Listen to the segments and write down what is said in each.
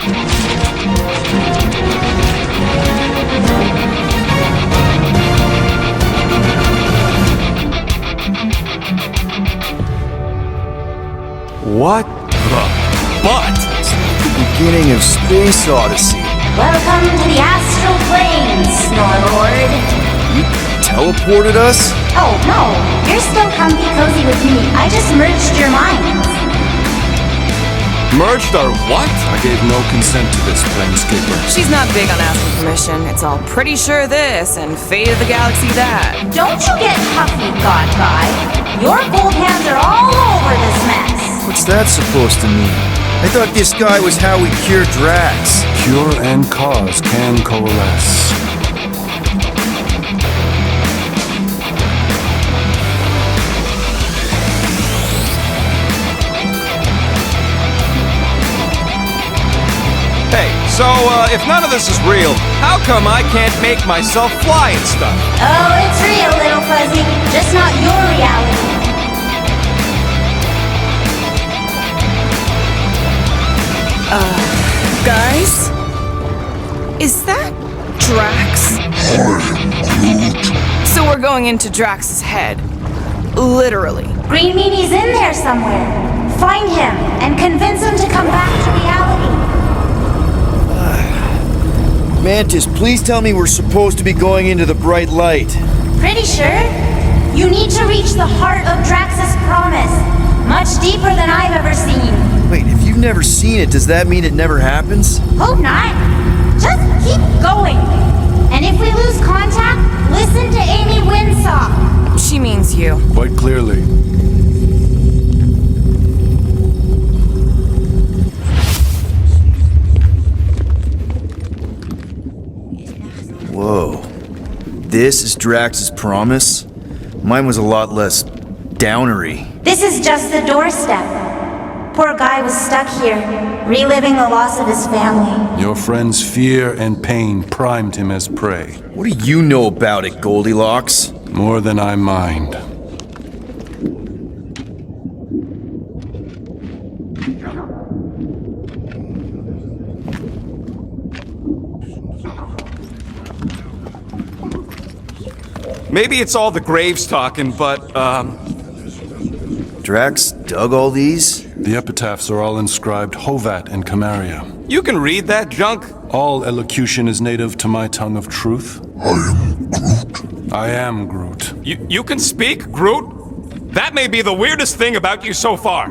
What the butt? It's like the beginning of Space Odyssey. Welcome to the astral planes, Knowhere. You teleported us? Oh, no. You're still comfy cozy with me. I just merged your minds. Merged our what? I gave no consent to this, Planescaper. She's not big on asking permission. It's all pretty sure this and fate of the galaxy that. Don't you get huffy, God Guy. Your gold hands are all over this mess. What's that supposed to mean? I thought this guy was how we cure Drax. Cure and cause can coalesce. Hey, so, if none of this is real, how come I can't make myself fly and stuff? Oh, it's real, little fuzzy. Just not your reality. Guys? Is that Drax? So we're going into Drax's head. Literally. Green Meanie's in there somewhere. Find him and convince him to come back to reality. Mantis, please tell me we're supposed to be going into the bright light. Pretty sure. You need to reach the heart of Drax's promise. Much deeper than I've ever seen. Wait, if you've never seen it, does that mean it never happens? Hope not. Just keep going. And if we lose contact, listen to Amy Winsaw. She means you. Quite clearly. Whoa. This is Drax's promise? Mine was a lot less downery. This is just the doorstep. Poor guy was stuck here, reliving the loss of his family. Your friend's fear and pain primed him as prey. What do you know about it, Goldilocks? More than I mind. Maybe it's all the graves talking, but, Drax dug all these? The epitaphs are all inscribed Hovat and Camaria. you can read that junk? All elocution is native to my tongue of truth. I am Groot. You can speak, Groot? That may be the weirdest thing about you so far.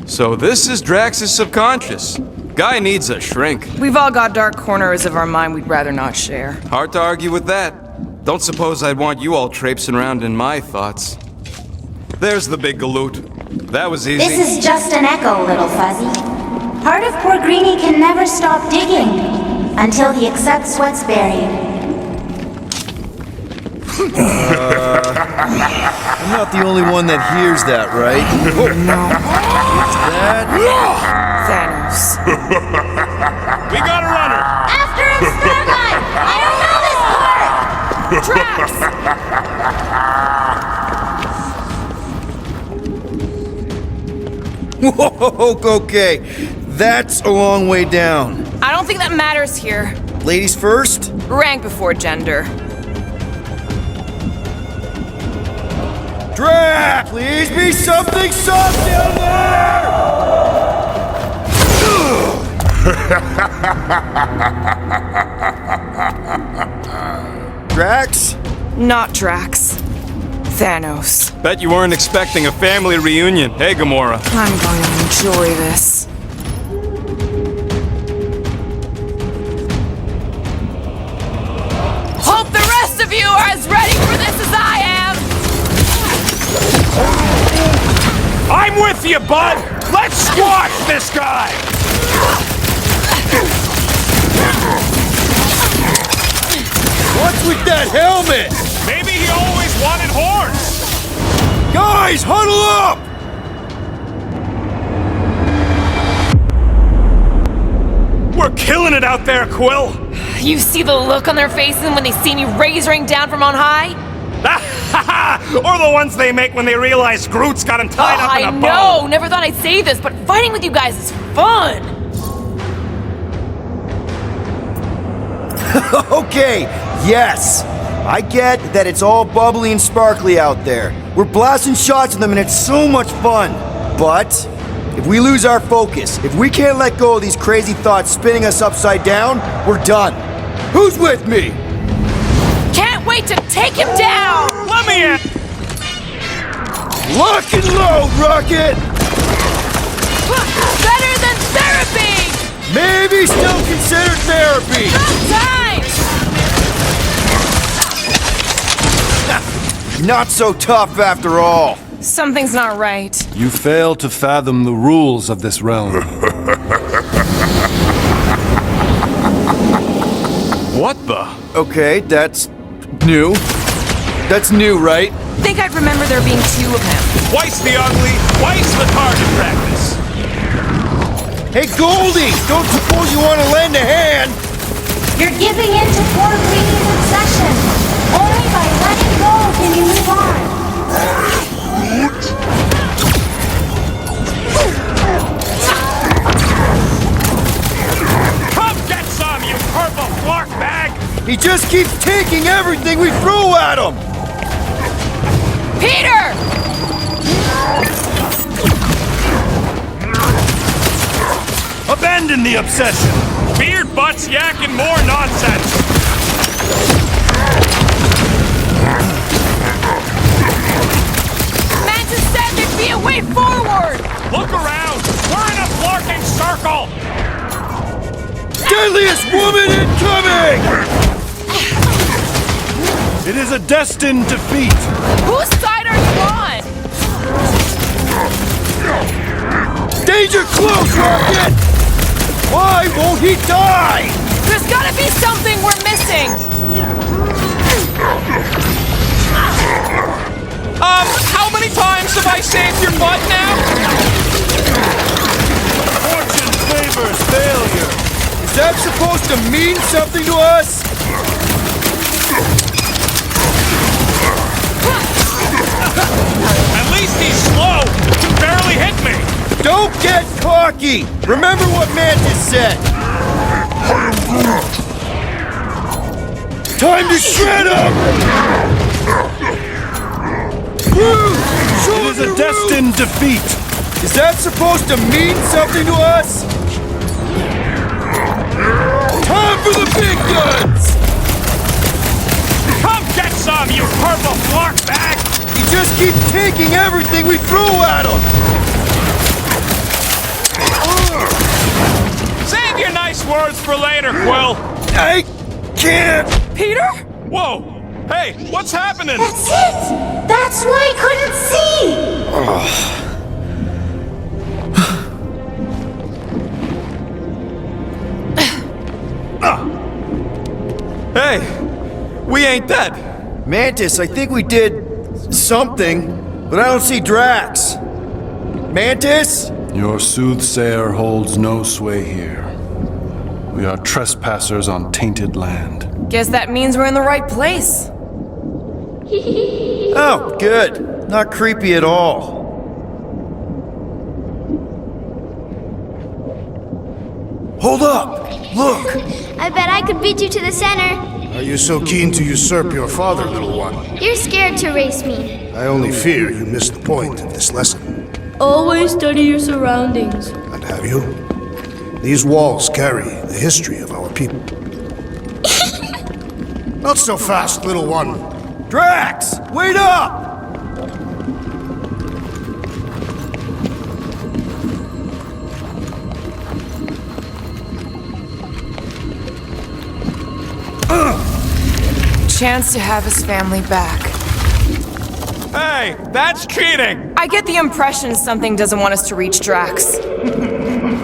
So this is Drax's subconscious. Guy needs a shrink. We've all got dark corners of our mind we'd rather not share. Hard to argue with that. Don't suppose I'd want you all traipsing around in my thoughts. There's the big galoot. That was easy. This is just an echo, little fuzzy. Part of poor Greenie can never stop digging until he accepts what's buried. I'm not the only one that hears that, right? Oh no. What's that? Thanos. We got a runner! After him, Starlight! I don't know this part! Drax! Whoa, okay. That's a long way down. I don't think that matters here. Ladies first? Rank before gender. Drax! Please be something soft down there! Drax? Not Drax. Thanos. Bet you weren't expecting a family reunion. Hey, Gamora. I'm going to enjoy this. Hope the rest of you are as ready for this as I am! I'm with you, bud! Let's squash this guy! What's with that helmet? Maybe he always wanted horns! Guys, huddle up! We're killing it out there, Quill! You see the look on their faces when they see me razoring down from on high? Or the ones they make when they realize Groot's got him tied up in a bow. I know! Never thought I'd say this, but fighting with you guys is fun! Okay, yes. I get that it's all bubbly and sparkly out there. We're blasting shots at them and it's so much fun. But if we lose our focus, if we can't let go of these crazy thoughts spinning us upside down, we're done. Who's with me? Can't wait to take him down! Let me in! Lock and load, Rocket! Better than therapy! Maybe still considered therapy. Time! Not so tough after all. Something's not right. You fail to fathom the rules of this realm. What the? Okay, that's new. That's new, right? Think I'd remember there being two of him. Twice the ugly, twice the target practice. Hey, Goldie! Don't suppose you want to lend a hand? You're giving in to poor Greeny's obsession. Only by letting go can you move on. Come get some, you purple flark bag! He just keeps taking everything we throw at him! Peter! Abandon the obsession! Beard butts yakking more nonsense! Mantis said there'd be a way forward! Look around! We're in a flarking circle! Deadliest woman incoming! It is a destined defeat. Whose side are you on? Danger close, Rocket! Why won't he die? There's gotta be something we're missing! How many times have I saved your butt now? Fortune favors failure! Is that supposed to mean something to us? At least he's slow! He barely hit me! Don't get cocky! Remember what Mantis said! Time to shred him! Groot! It is a destined defeat. Is that supposed to mean something to us? Time for the big guns! Come get some, you purple flark bag! He just keeps taking everything we throw at him! Save your nice words for later, Quill! I can't! Peter? Whoa! Hey, what's happening? That's it! That's why I couldn't see! Hey, we ain't dead. Mantis, I think we did something, but I don't see Drax. Mantis? Your soothsayer holds no sway here. We are trespassers on tainted land. Guess that means we're in the right place. Oh, good. Not creepy at all. Hold up! Look! I bet I could beat you to the center. Are you so keen to usurp your father, little one? You're scared to race me. I only fear you missed the point of this lesson. Always study your surroundings. And have you? These walls carry the history of our people. Not so fast, little one. Drax! Wait up! Chance to have his family back. Hey, that's cheating! I get the impression something doesn't want us to reach Drax.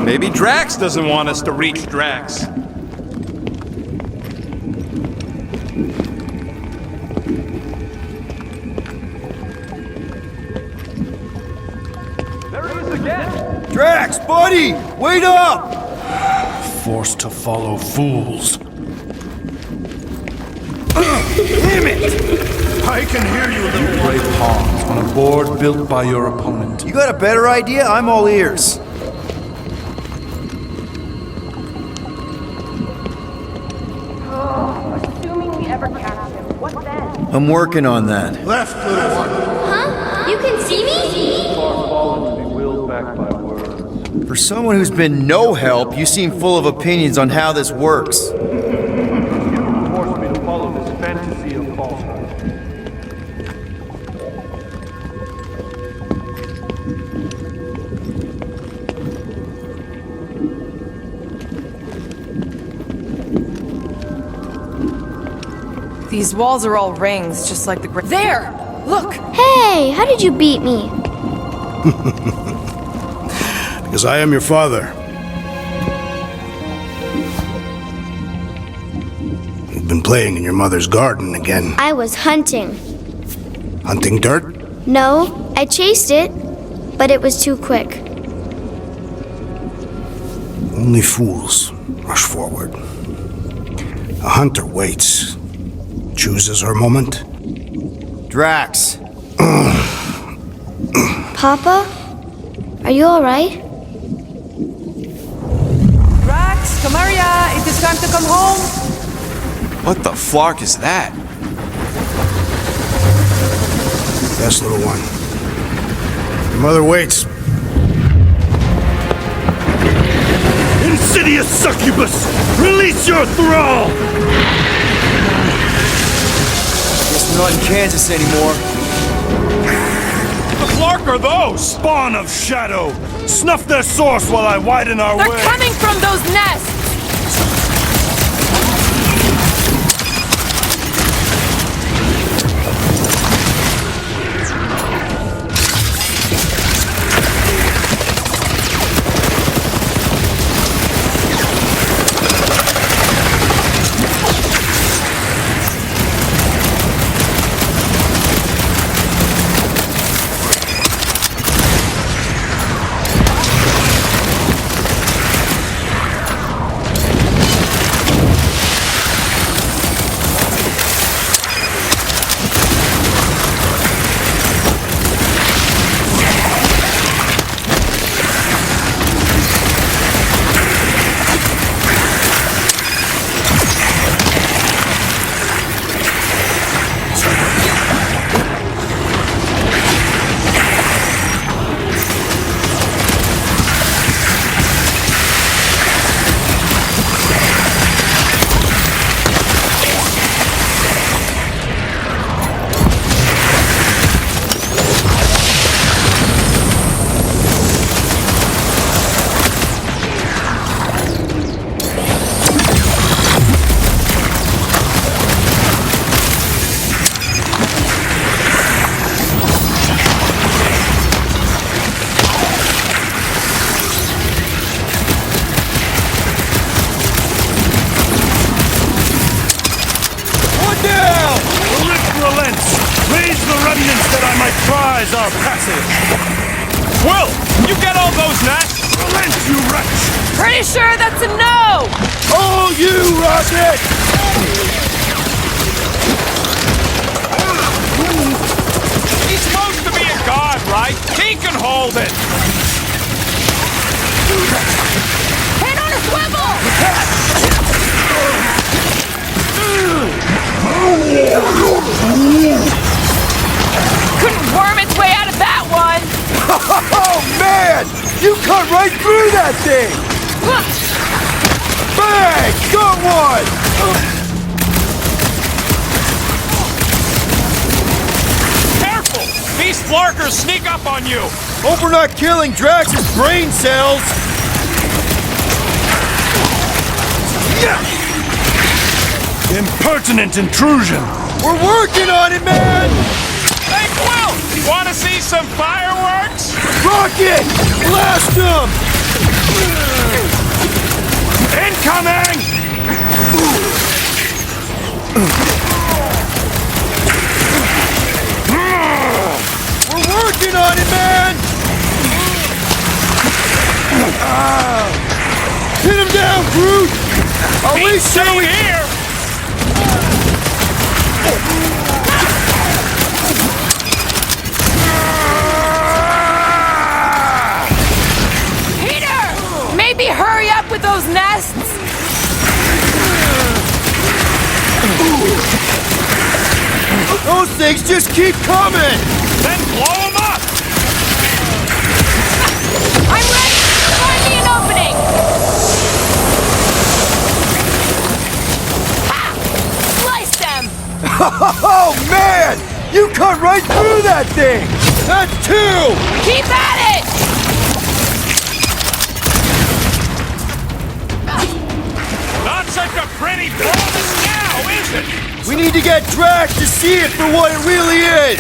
Maybe Drax doesn't want us to reach Drax. There he is again! Drax, buddy! Wait up! Forced to follow fools. Damn it! I can hear you, little one. Play pawns on a board built by your opponent. You got a better idea? I'm all ears. Assuming we ever catch him, what then? I'm working on that. Left, little one. Huh? You can see me? Fallen to be willed back by words. For someone who's been no help, you seem full of opinions on how this works. You forced me to follow this fantasy of falsehood. These walls are all rings, just like the There! Look! Hey, how did you beat me? Because I am your father. You've been playing in your mother's garden again. I was hunting. Hunting dirt? No, I chased it, but it was too quick. Only fools rush forward. A hunter waits. Chooses her moment. Drax. Papa? Are you alright? Drax, Kamaria, it is time to come home. What the flark is that? Yes, little one. Your mother waits. Insidious succubus! Release your thrall! Guess we're not in Kansas anymore. The flark are those? Spawn of shadow! Snuff their source while I widen our They're way! coming from those nests! Prize our passage! Will, you get all those nests? Relent, you wretch! Pretty sure that's a no! Oh, you rocket! He's supposed to be a god, right? He can hold it! Head on a swivel! Couldn't worm its way out of that one! Oh, man! You cut right through that thing! Bang! Got one! Careful! These flarkers sneak up on you! Hope we're not killing Drax's brain cells! Impertinent intrusion! We're working on it, man! Hey, Will! Wanna see some fireworks? Rocket! Blast them! Incoming! We're working on it, man! Hit him down, Groot! Are we Stay here! Those things just keep coming! Then blow them up! I'm ready! Find me an opening! Ha! Slice them! Oh, man! You cut right through that thing! That's two! Keep at it! Not such a pretty bonus now, is it? We need to get Drax to see it for what it really is!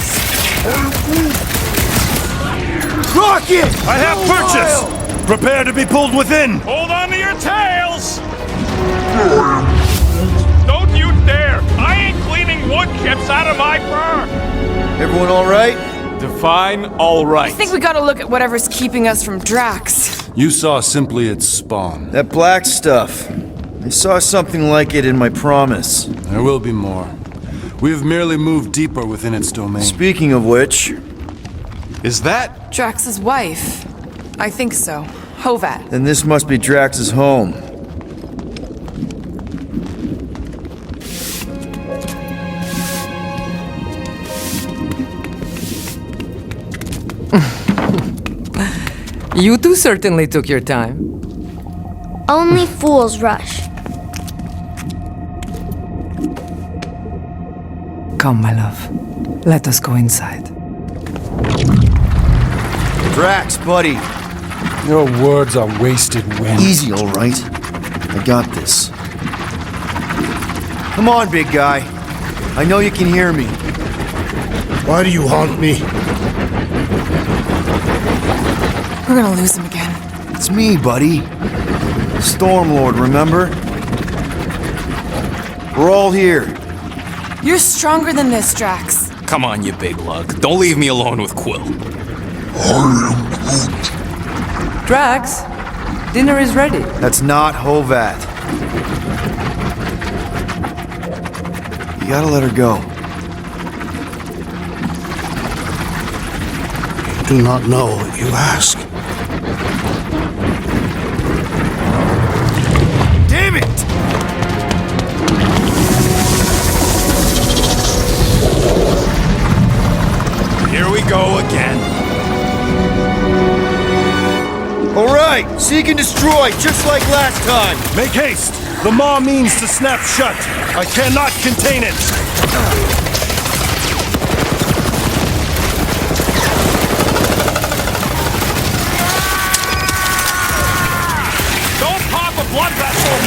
Rocket! I have purchase! Prepare to be pulled within! Hold on to your tails! Don't you dare! I ain't cleaning wood chips out of my fur! Everyone all right? Define all right. I think we gotta look at whatever's keeping us from Drax. You saw simply its spawn. That black stuff. I saw something like it in my promise. There will be more. We have merely moved deeper within its domain. Speaking of which, Is that? Drax's wife. I think so. Hovat. then this must be Drax's home. You two certainly took your time. Only fools rush. Come, my love. Let us go inside. Drax, buddy. Your words are wasted wind. Easy, all right? I got this. Come on, big guy. I know you can hear me. Why do you haunt me? We're gonna lose him again. It's me, buddy. Stormlord, remember? We're all here. You're stronger than this, Drax. Come on, you big lug. Don't leave me alone with Quill. Drax, dinner is ready. That's not Hovat. You gotta let her go. Do not know what you ask. Damn it! Here we go again. All right, seek and destroy, just like last time. Make haste! The maw means to snap shut. I cannot contain it. Don't pop a blood vessel!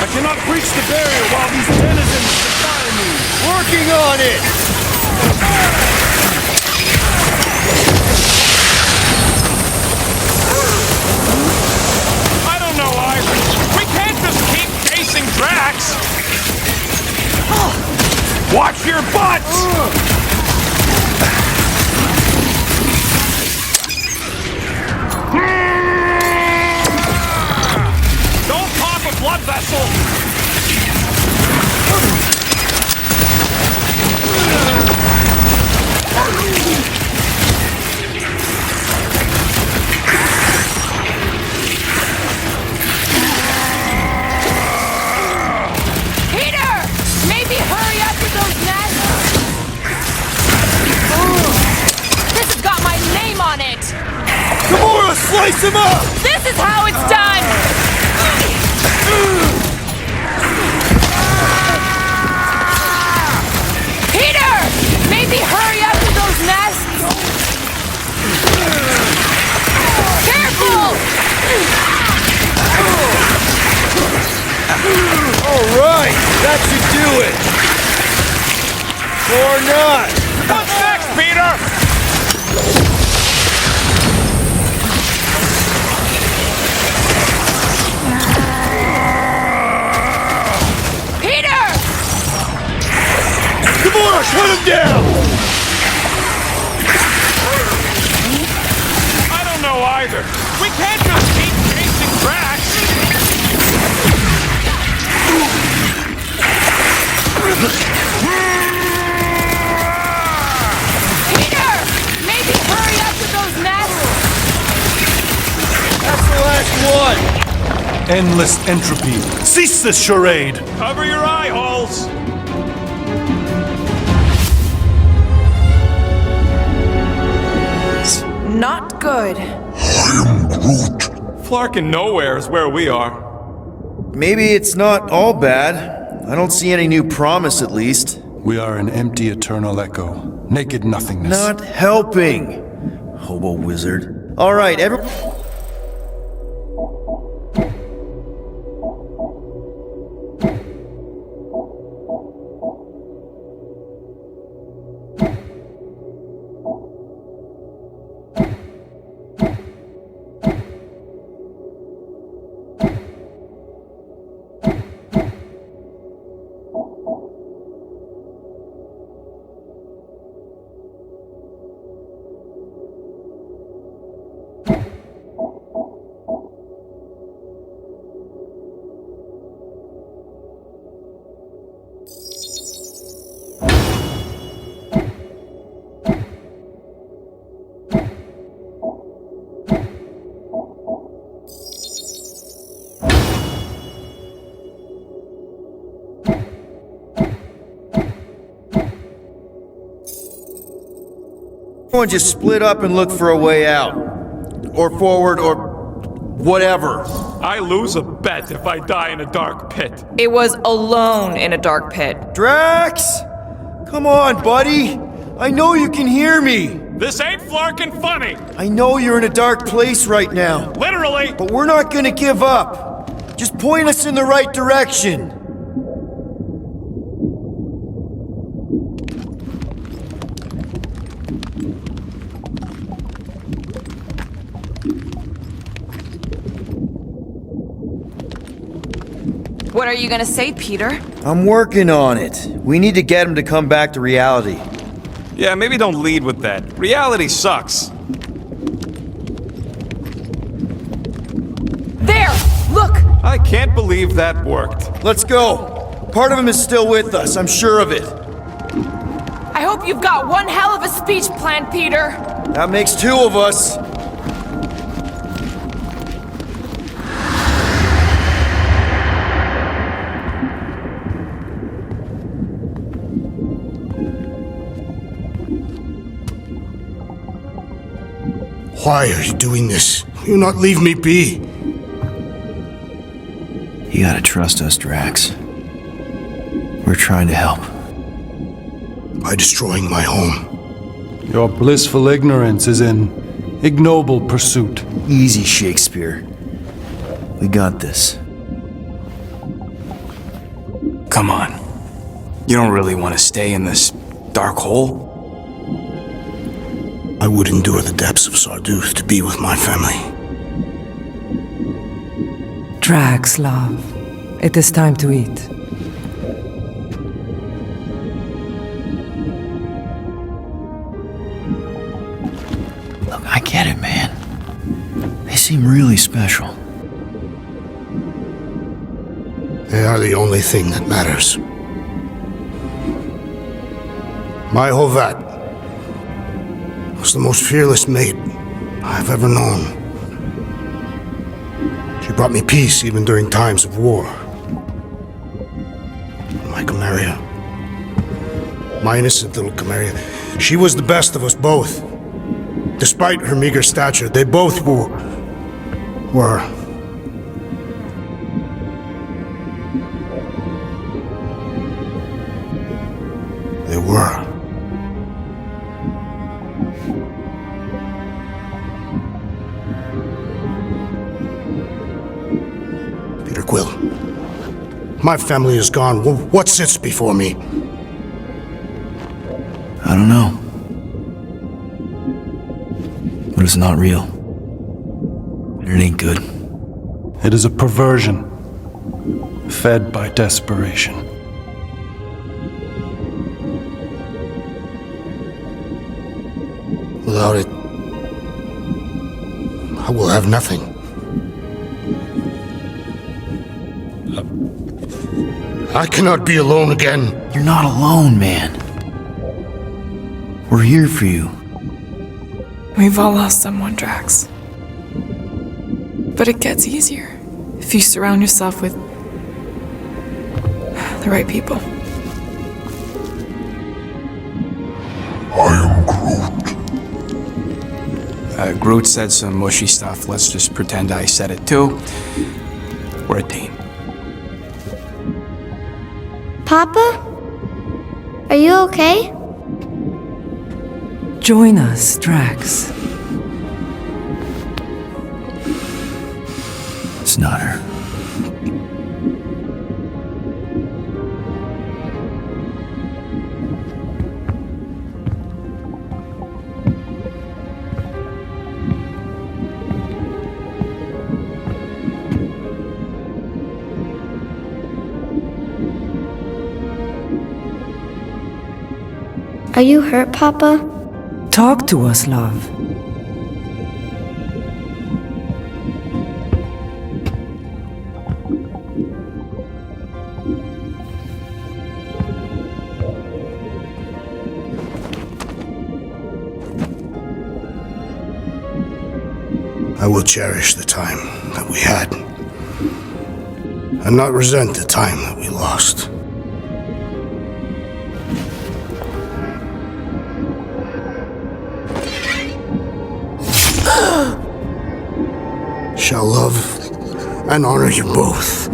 I cannot breach the barrier while these denizens defy me. Working on it! I don't know either. We can't just keep chasing Drax. Watch your butts! Don't pop a blood vessel! Peter! Maybe hurry up with those nests! This has got my name on it! Gamora, slice him up! This is how it's done! Peter! Maybe hurry up with those nests! Careful! All right, that should do it. Or not. What's next, Peter? Peter! Gamora, shut him down! I don't know either. We can't just keep chasing Drax. Peter! Maybe hurry up with those nests! That's the last one. Endless entropy. Cease this charade. Cover your eye holes. not good. I am Groot. Flark and Knowhere is where we are. Maybe it's not all bad. I don't see any new promise, at least. We are an empty eternal echo. Naked nothingness. Not helping. Hobo wizard. All right, everyone. Everyone just split up and look for a way out. Or forward, or whatever. I lose a bet if I die in a dark pit. It was alone in a dark pit. Drax! Come on, buddy! I know you can hear me! This ain't flarkin' funny! I know you're in a dark place right now. Literally! But we're not gonna give up. Just point us in the right direction. What are you gonna say, Peter? I'm working on it. We need to get him to come back to reality. Yeah, maybe don't lead with that. Reality sucks. There! Look! I can't believe that worked. Let's go. Part of him is still with us, I'm sure of it. I hope you've got one hell of a speech planned, Peter. That makes two of us. Why are you doing this? Will you not leave me be? You gotta trust us, Drax. We're trying to help. By destroying my home. Your blissful ignorance is an ignoble pursuit. Easy, Shakespeare. We got this. Come on. You don't really want to stay in this dark hole? I would endure the depths of Sarduth to be with my family. Drax, love. It is time to eat. Look, I get it, man. They seem really special. They are the only thing that matters. My Hovat was the most fearless mate I've ever known. She brought me peace even during times of war. My Gamora, my innocent little Gamora, she was the best of us both. Despite her meager stature, they both were. They were. Peter Quill. My family is gone. What sits before me? I don't know. But it's not real. It ain't good. It is a perversion, fed by desperation. Without it, I will have nothing. I cannot be alone again. You're not alone, man. We're here for you. We've all lost someone, Drax. But it gets easier if you surround yourself with the right people. I am Groot. Groot said some mushy stuff. Let's just pretend I said it too. We're a team. Papa? Are you okay? Join us, Drax. It's not her. Are you hurt, Papa? Talk to us, love. I will cherish the time that we had, and not resent the time that we lost. Shall love and honor you both.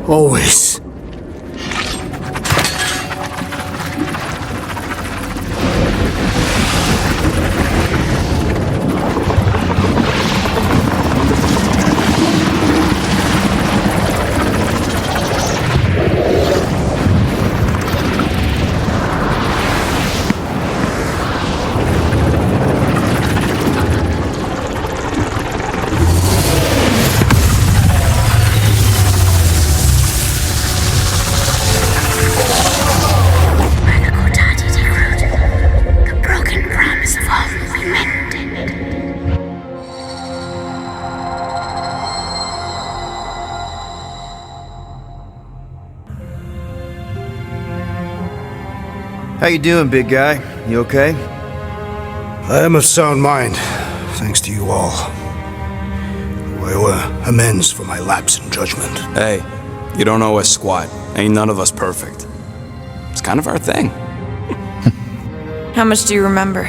Always. How you doing, big guy? You okay? I am of sound mind, thanks to you all. I owe amends for my lapse in judgment. Hey, you don't owe us squat. Ain't none of us perfect. It's kind of our thing. How much do you remember?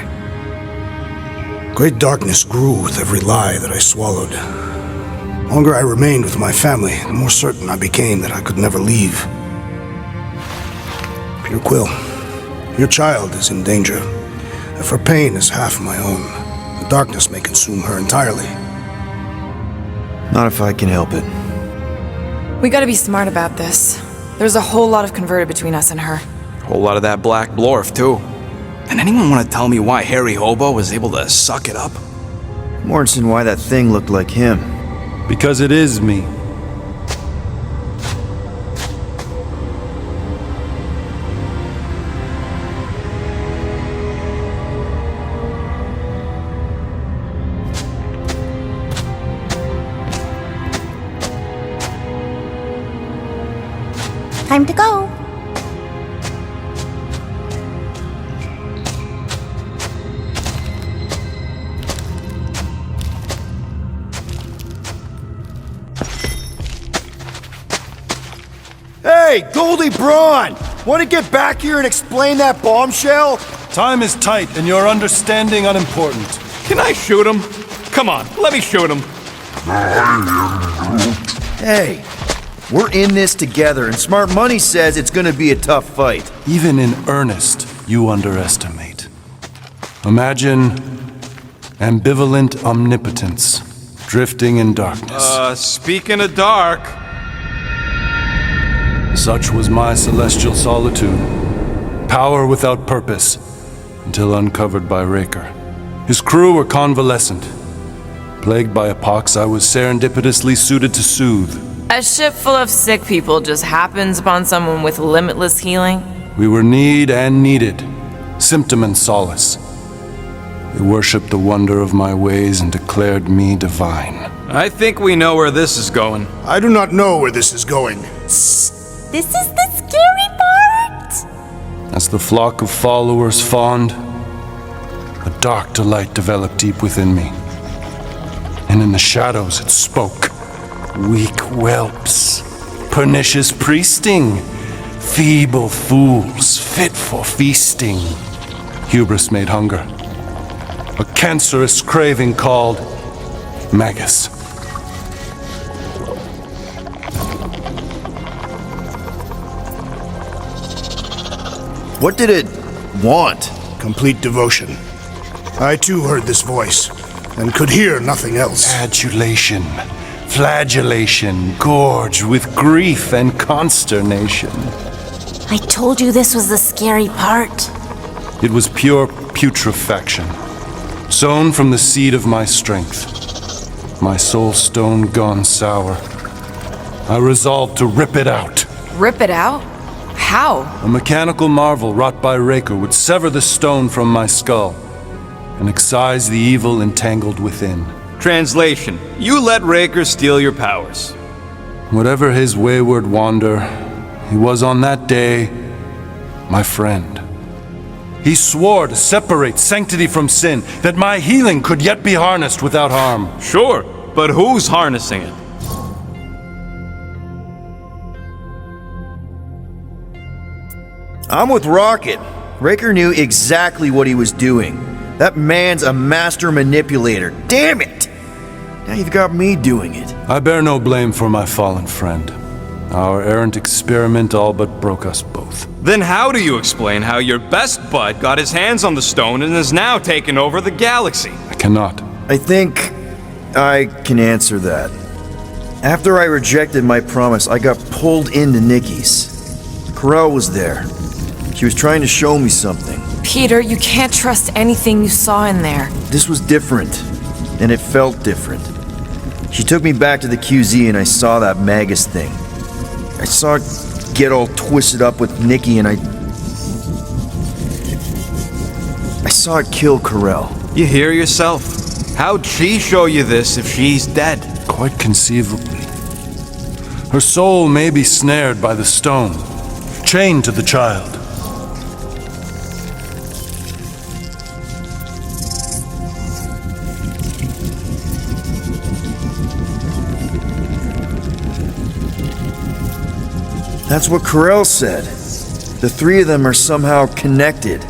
Great darkness grew with every lie that I swallowed. The longer I remained with my family, the more certain I became that I could never leave. Peter Quill, your child is in danger. If her pain is half my own, the darkness may consume her entirely. Not if I can help it. We gotta be smart about this. There's a whole lot of converted between us and her. Whole lot of that black blorf, too. And anyone want to tell me why Harry Hobo was able to suck it up? Morrison, why that thing looked like him. Because it is me. Time to go. Hey, Goldie Braun! Want to get back here and explain that bombshell? Time is tight and your understanding unimportant. Can I shoot him? Come on, let me shoot him. Hey, we're in this together, and Smart Money says it's gonna be a tough fight. Even in earnest, you underestimate. Imagine ambivalent omnipotence, drifting in darkness. Speaking of dark. Such was my celestial solitude. Power without purpose, until uncovered by Raker. His crew were convalescent. Plagued by a pox I was serendipitously suited to soothe. A ship full of sick people just happens upon someone with limitless healing. We were need and needed, symptom and solace. They worshipped the wonder of my ways and declared me divine. I think we know where this is going. I do not know where this is going. This is the scary part! As the flock of followers fawned, a dark delight developed deep within me. And in the shadows it spoke. Weak whelps, pernicious priesting, feeble fools fit for feasting. Hubris made hunger. A cancerous craving called Magus. What did it want? Complete devotion. I too heard this voice, and could hear nothing else. Adulation, flagellation, gorged with grief and consternation. I told you this was the scary part. It was pure putrefaction, sown from the seed of my strength. My soul stone gone sour. I resolved to rip it out. Rip it out? How? A mechanical marvel wrought by Raker would sever the stone from my skull and excise the evil entangled within. Translation: you let Raker steal your powers. Whatever his wayward wander, he was on that day my friend. He swore to separate sanctity from sin, that my healing could yet be harnessed without harm. Sure, but who's harnessing it? I'm with Rocket. Raker knew exactly what he was doing. That man's a master manipulator. Damn it! Now you've got me doing it. I bear no blame for my fallen friend. Our errant experiment all but broke us both. Then how do you explain how your best bud got his hands on the stone and is now taking over the galaxy? I cannot. I think I can answer that. After I rejected my promise, I got pulled into Nikki's. Corel was there. She was trying to show me something. Peter, you can't trust anything you saw in there. This was different, and it felt different. She took me back to the QZ and I saw that Magus thing. I saw it get all twisted up with Nikki and I saw it kill Corel. You hear yourself. How'd she show you this if she's dead? Quite conceivably. Her soul may be snared by the stone, chained to the child. That's what Corel said. The three of them are somehow connected.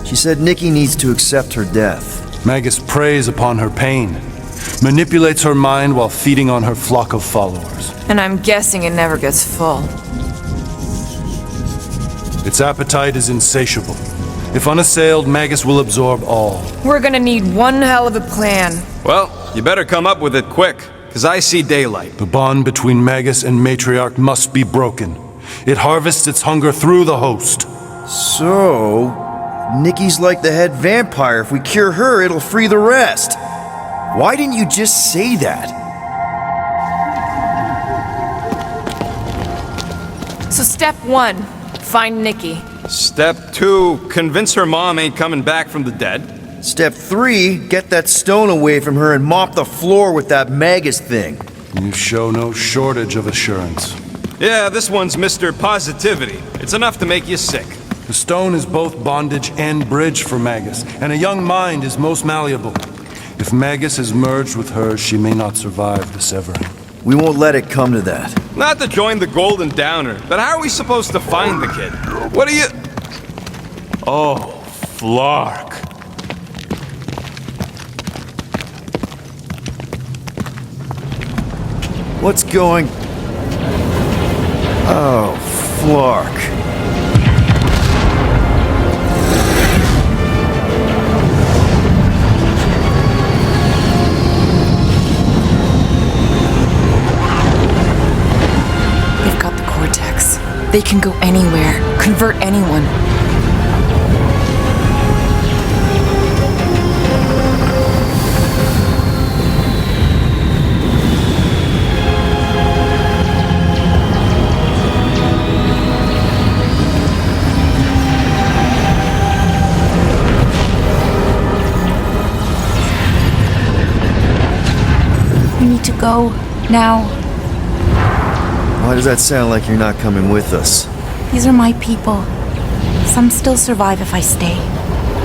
She said Nikki needs to accept her death. Magus preys upon her pain, manipulates her mind while feeding on her flock of followers. And I'm guessing it never gets full. Its appetite is insatiable. If unassailed, Magus will absorb all. We're gonna need one hell of a plan. Well, you better come up with it quick, because I see daylight. The bond between Magus and Matriarch must be broken. It harvests its hunger through the host. So, Nikki's like the head vampire. If we cure her, it'll free the rest. Why didn't you just say that? So step 1, find Nikki. Step 2, convince her mom ain't coming back from the dead. Step 3, get that stone away from her and mop the floor with that Magus thing. You show no shortage of assurance. Yeah, this one's Mr. Positivity. It's enough to make you sick. The stone is both bondage and bridge for Magus, and a young mind is most malleable. If Magus is merged with hers, she may not survive the severing. We won't let it come to that. Not to join the Golden Downer, but how are we supposed to find the kid? What are you... Oh, Flark. What's going... Oh, Flark. They've got the cortex. They can go anywhere, convert anyone. We need to go now. Why does that sound like you're not coming with us? These are my people. Some still survive if I stay.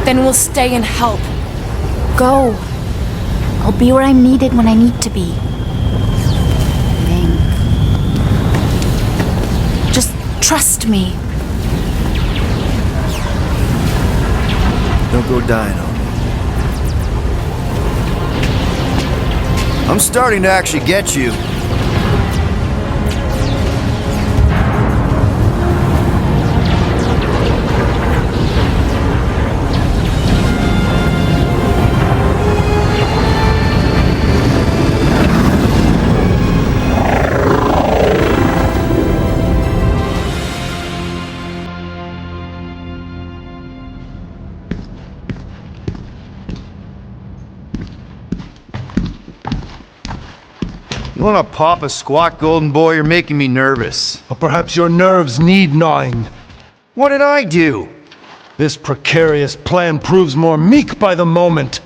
Then we'll stay and help. Go. I'll be where I'm needed when I need to be. Think. Just trust me. Don't go dying on me. I'm starting to actually get you. You wanna pop a squat, golden boy? You're making me nervous. Or perhaps your nerves need gnawing. What did I do? This precarious plan proves more meek by the moment.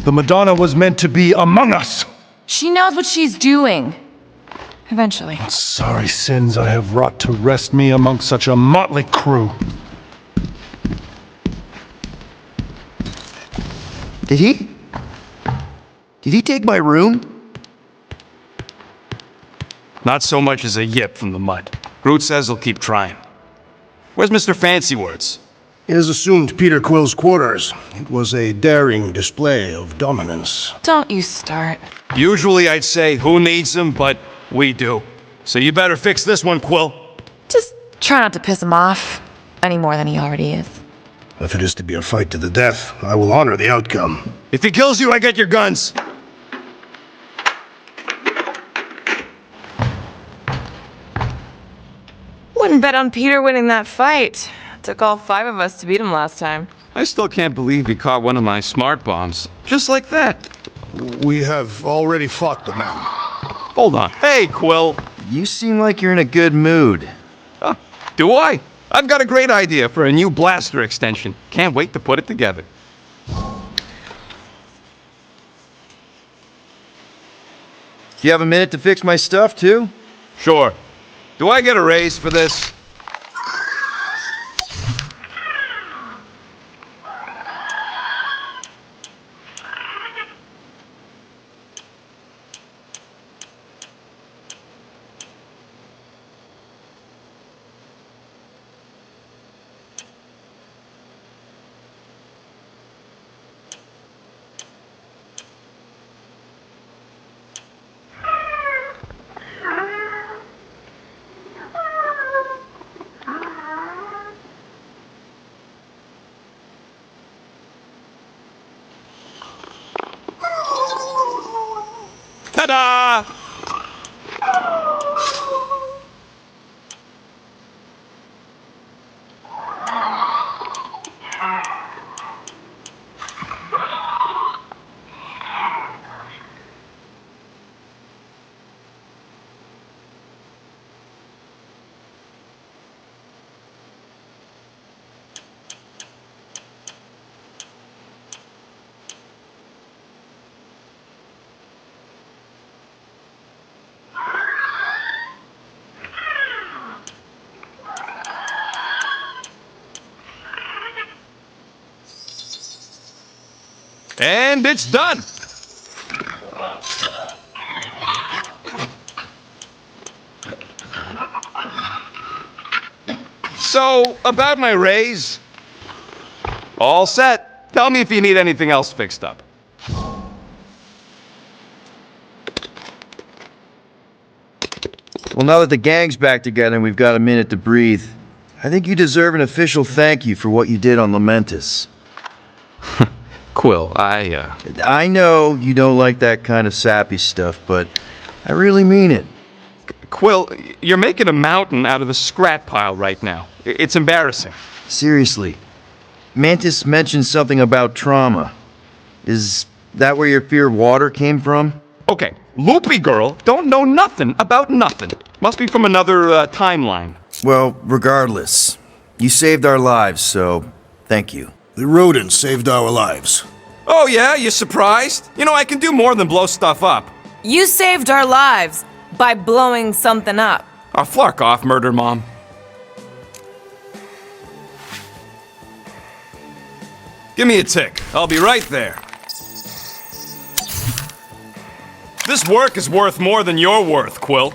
The Madonna was meant to be among us. She knows what she's doing. Eventually. Sorry sins I have wrought to wrest me among such a motley crew. Did he? Did he take my room? Not so much as a yip from the mud. Groot says he'll keep trying. Where's Mr. Fancy Words? He has assumed Peter Quill's quarters. It was a daring display of dominance. Don't you start. Usually I'd say, who needs him, but we do. So you better fix this one, Quill. Just try not to piss him off any more than he already is. If it is to be a fight to the death, I will honor the outcome. If he kills you, I get your guns. Wouldn't bet on Peter winning that fight. Took all 5 of us to beat him last time. I still can't believe he caught one of my smart bombs. Just like that. We have already fought the man. Hold on. Hey, Quill. You seem like you're in a good mood. Do I? I've got a great idea for a new blaster extension. Can't wait to put it together. Do you have a minute to fix my stuff, too? Sure. Do I get a raise for this? Ta-da! And it's done! So, about my raise. All set. Tell me if you need anything else fixed up. Well, now that the gang's back together and we've got a minute to breathe, I think you deserve an official thank you for what you did on Lamentus. Quill, I know you don't like that kind of sappy stuff, but I really mean it. Quill, you're making a mountain out of a scrap pile right now. It's embarrassing. Seriously. Mantis mentioned something about trauma. Is that where your fear of water came from? Okay, Loopy Girl don't know nothing about nothing. Must be from another timeline. Well, regardless, you saved our lives, so thank you. The rodents saved our lives. Oh yeah, you surprised? You know, I can do more than blow stuff up. You saved our lives by blowing something up. Oh, flark off, Murder Mom. Give me a tick. I'll be right there. This work is worth more than your worth, Quill.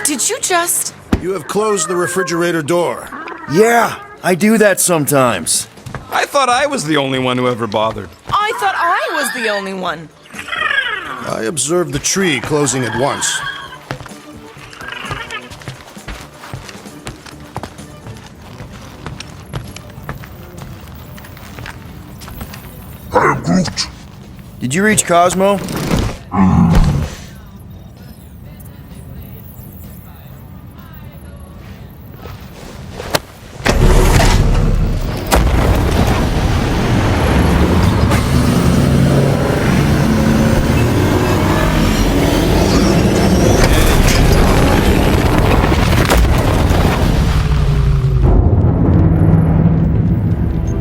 Did you just... You have closed the refrigerator door. Yeah, I do that sometimes. I thought I was the only one who ever bothered. I thought I was the only one. I observed the tree closing at once. I am Groot. Did you reach Cosmo?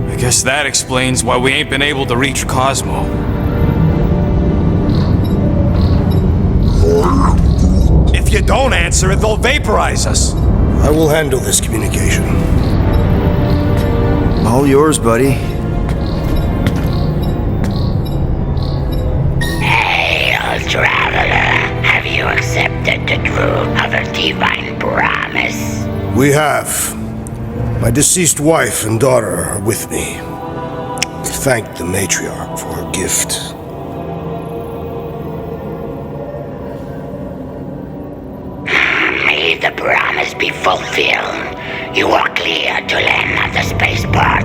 I guess that explains why we ain't been able to reach Cosmo. If you don't answer it, they'll vaporize us. I will handle this communication. All yours, buddy. Hail, traveler. Have you accepted the truth of a divine promise? We have. My deceased wife and daughter are with me. Thank the matriarch for her gift. May the promise be fulfilled. You are clear to land at the spaceport.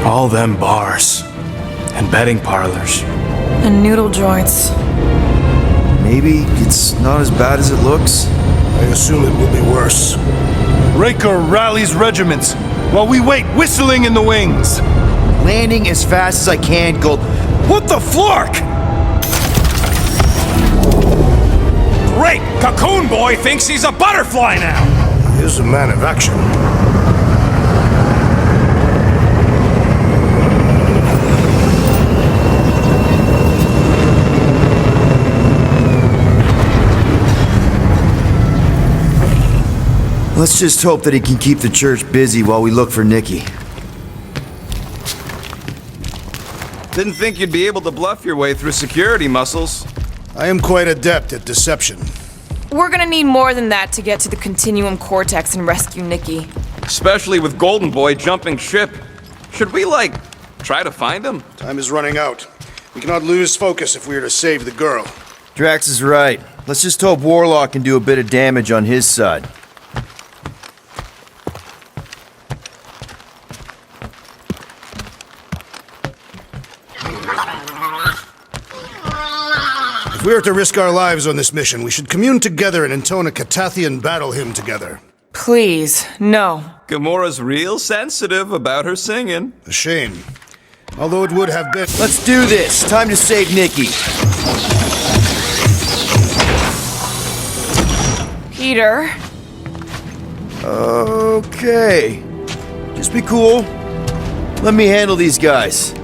All them bars and betting parlors. And noodle joints. Maybe it's not as bad as it looks. I assume it will be worse. Raker rallies regiments while we wait whistling in the wings. Landing as fast as I can, Gold. What the flark? Great! Cocoon Boy thinks he's a butterfly now! He is a man of action. Let's just hope that he can keep the church busy while we look for Nikki. Didn't think you'd be able to bluff your way through security muscles. I am quite adept at deception. We're gonna need more than that to get to the Continuum Cortex and rescue Nikki. Especially with Golden Boy jumping ship. Should we, try to find him? Time is running out. We cannot lose focus if we are to save the girl. Drax is right. Let's just hope Warlock can do a bit of damage on his side. If we are to risk our lives on this mission, we should commune together and intone a Catathian battle hymn together. Please, no. Gamora's real sensitive about her singing. A shame. Although it would have been... Let's do this. Time to save Nikki. Peter. Okay. Just be cool. Let me handle these guys.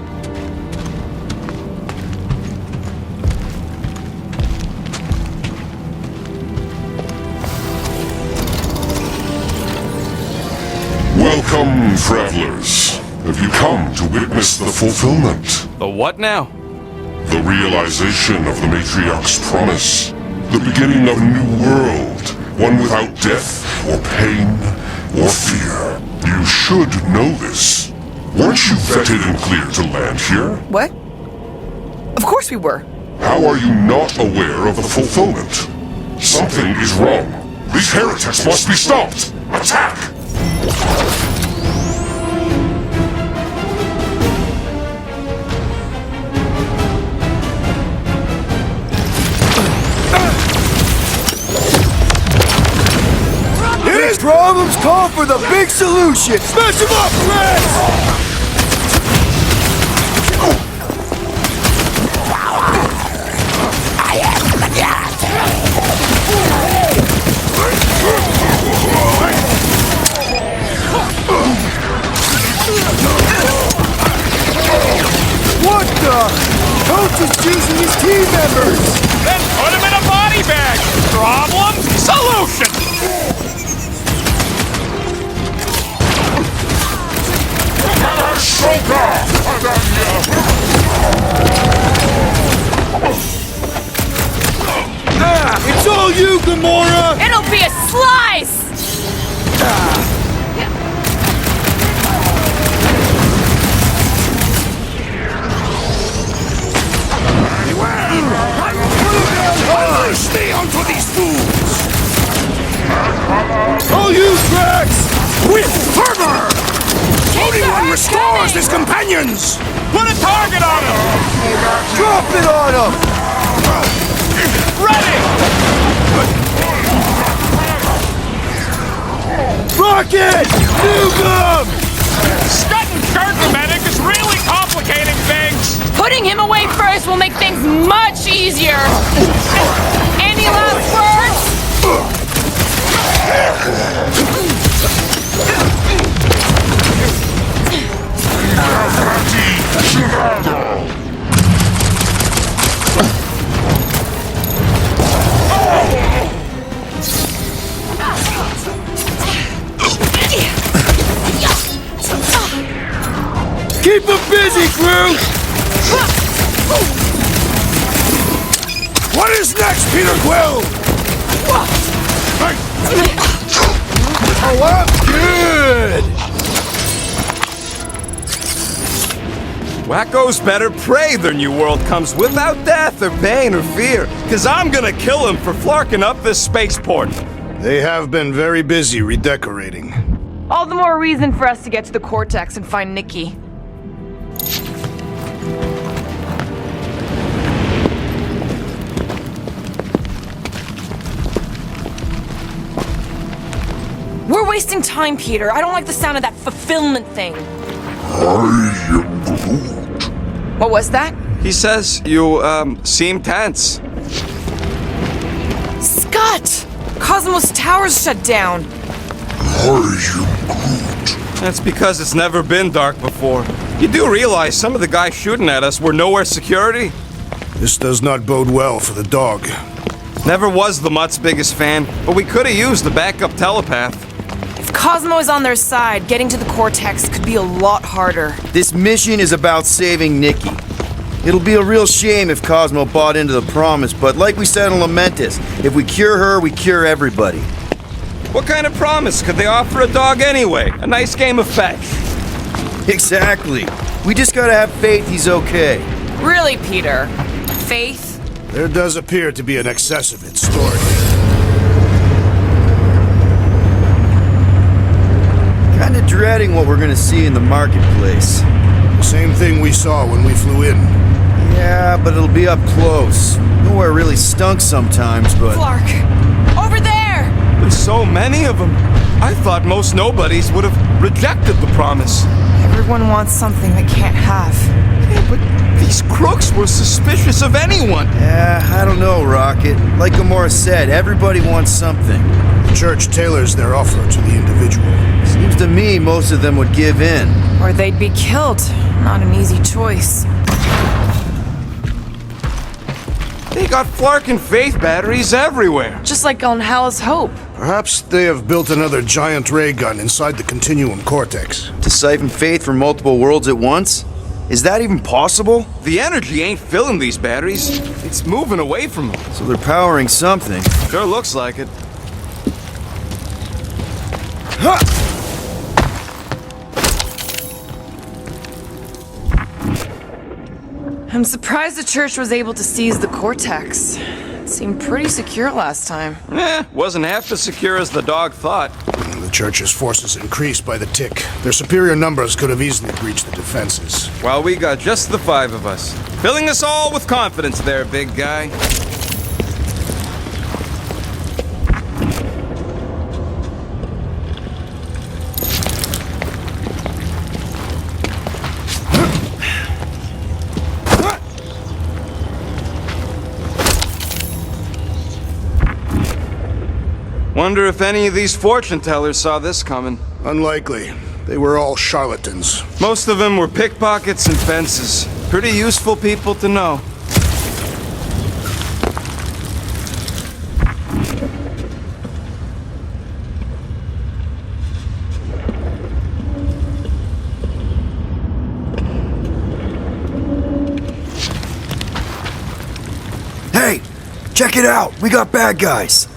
Welcome, travelers. Have you come to witness the fulfillment? The what now? The realization of the Matriarch's promise. The beginning of a new world. One without death, or pain, or fear. You should know this. Weren't you vetted and cleared to land here? What? Of course we were. How are you not aware of the fulfillment? Something is wrong. These heretics must be stopped! Attack! problems call for the big solution. Smash them up, Drax! What the? Coach is choosing his team members! Then put him in a body bag! Problem? Solution! It's all you, Gamora! It'll be a slice! Unleash me onto these fools! All you, Drax! With fervor! Only one restores his companions! Put a target on him! Drop it on him! Ready! Rocket! Nuke him! Strutting Kirk medic is really complicating things! Putting him away first will make things much easier! Any last words? Keep him busy, Groot! What is next, Peter Quill? Oh, I'm good! Wacko's better pray their new world comes without death or pain or fear, cause I'm gonna kill him for flarking up this spaceport. They have been very busy redecorating. All the more reason for us to get to the Cortex and find Nikki. We're wasting time, Peter. I don't like the sound of that fulfillment thing. I am Groot. What was that? He says you, seem tense. Scott! Cosmos Tower's shut down. I am Groot. That's because it's never been dark before. You do realize some of the guys shooting at us were Knowhere security? This does not bode well for the dog. Never was the Mutt's biggest fan, but we could have used the backup telepath. If Cosmo is on their side, getting to the Cortex could be a lot harder. This mission is about saving Nikki. It'll be a real shame if Cosmo bought into the promise, but like we said in Lamentus, if we cure her, we cure everybody. What kind of promise could they offer a dog anyway? A nice game of fetch. Exactly. We just gotta have faith he's okay. Really, Peter? Faith? There does appear to be an excess of it stored. Kinda dreading what we're gonna see in the marketplace. The same thing we saw when we flew in. Yeah, but it'll be up close. Knowhere really stunk sometimes, but... Clark! Over there! There's so many of them. I thought most nobodies would have rejected the promise. Everyone wants something they can't have. Yeah, but these crooks were suspicious of anyone. Yeah, I don't know, Rocket. Like Gamora said, everybody wants something. The church tailors their offer to the individual. Seems to me most of them would give in. Or they'd be killed. Not an easy choice. They got Flark and Faith batteries everywhere. Just like on Hal's Hope. Perhaps they have built another giant ray gun inside the Continuum Cortex. To siphon Faith from multiple worlds at once? Is that even possible? The energy ain't filling these batteries. It's moving away from them. So they're powering something. Sure looks like it. Ha! I'm surprised the church was able to seize the Cortex. It seemed pretty secure last time. Wasn't half as secure as the dog thought. The church's forces increased by the tick. Their superior numbers could have easily breached the defenses. While we got just the 5 of us. Filling us all with confidence there, big guy. Wonder if any of these fortune tellers saw this coming. Unlikely. They were all charlatans. Most of them were pickpockets and fences. Pretty useful people to know. Hey, check it out. We got bad guys.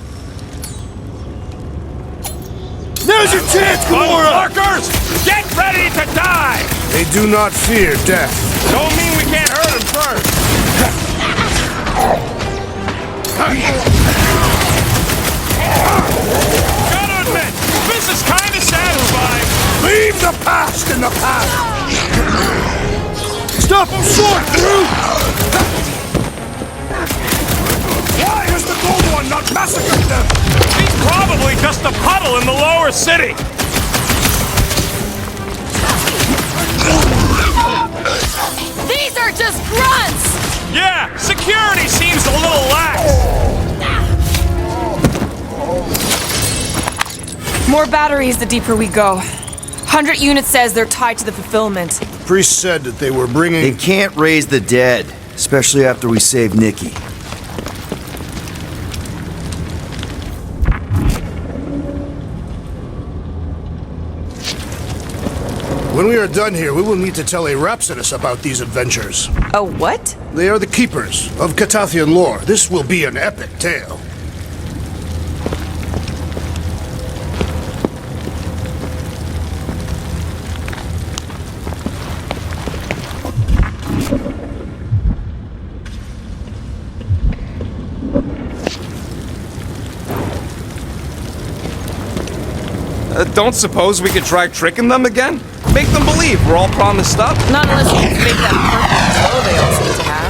Now's your chance, Gamora! Workers, get ready to die! They do not fear death. Don't mean we can't hurt them first. Gotta admit, this is kind of satisfying. Leave the past in the past! Stop him short, Groot! Why has the Gold One not massacred them? He's probably just a puddle in the lower city. These are just grunts! Yeah, security seems a little lax. More batteries the deeper we go. 100 units says they're tied to the fulfillment. Priest said that they were bringing... They can't raise the dead, especially after we save Nikki. When we are done here, we will need to tell a Rhapsodus about these adventures. A what? They are the keepers of Catathian lore. This will be an epic tale. Don't suppose we could try tricking them again? Make them believe we're all promised up? Not unless you can make that perfect glow they all seem to have.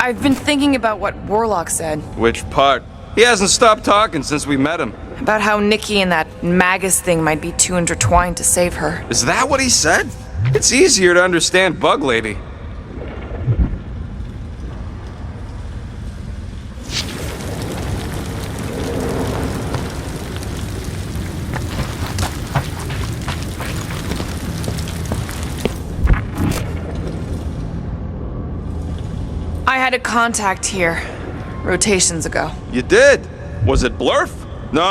I've been thinking about what Warlock said. Which part? He hasn't stopped talking since we met him. About how Nikki and that Magus thing might be too intertwined to save her. Is that what he said? It's easier to understand Bug Lady. I had a contact here, rotations ago. You did? Was it Blurf? No.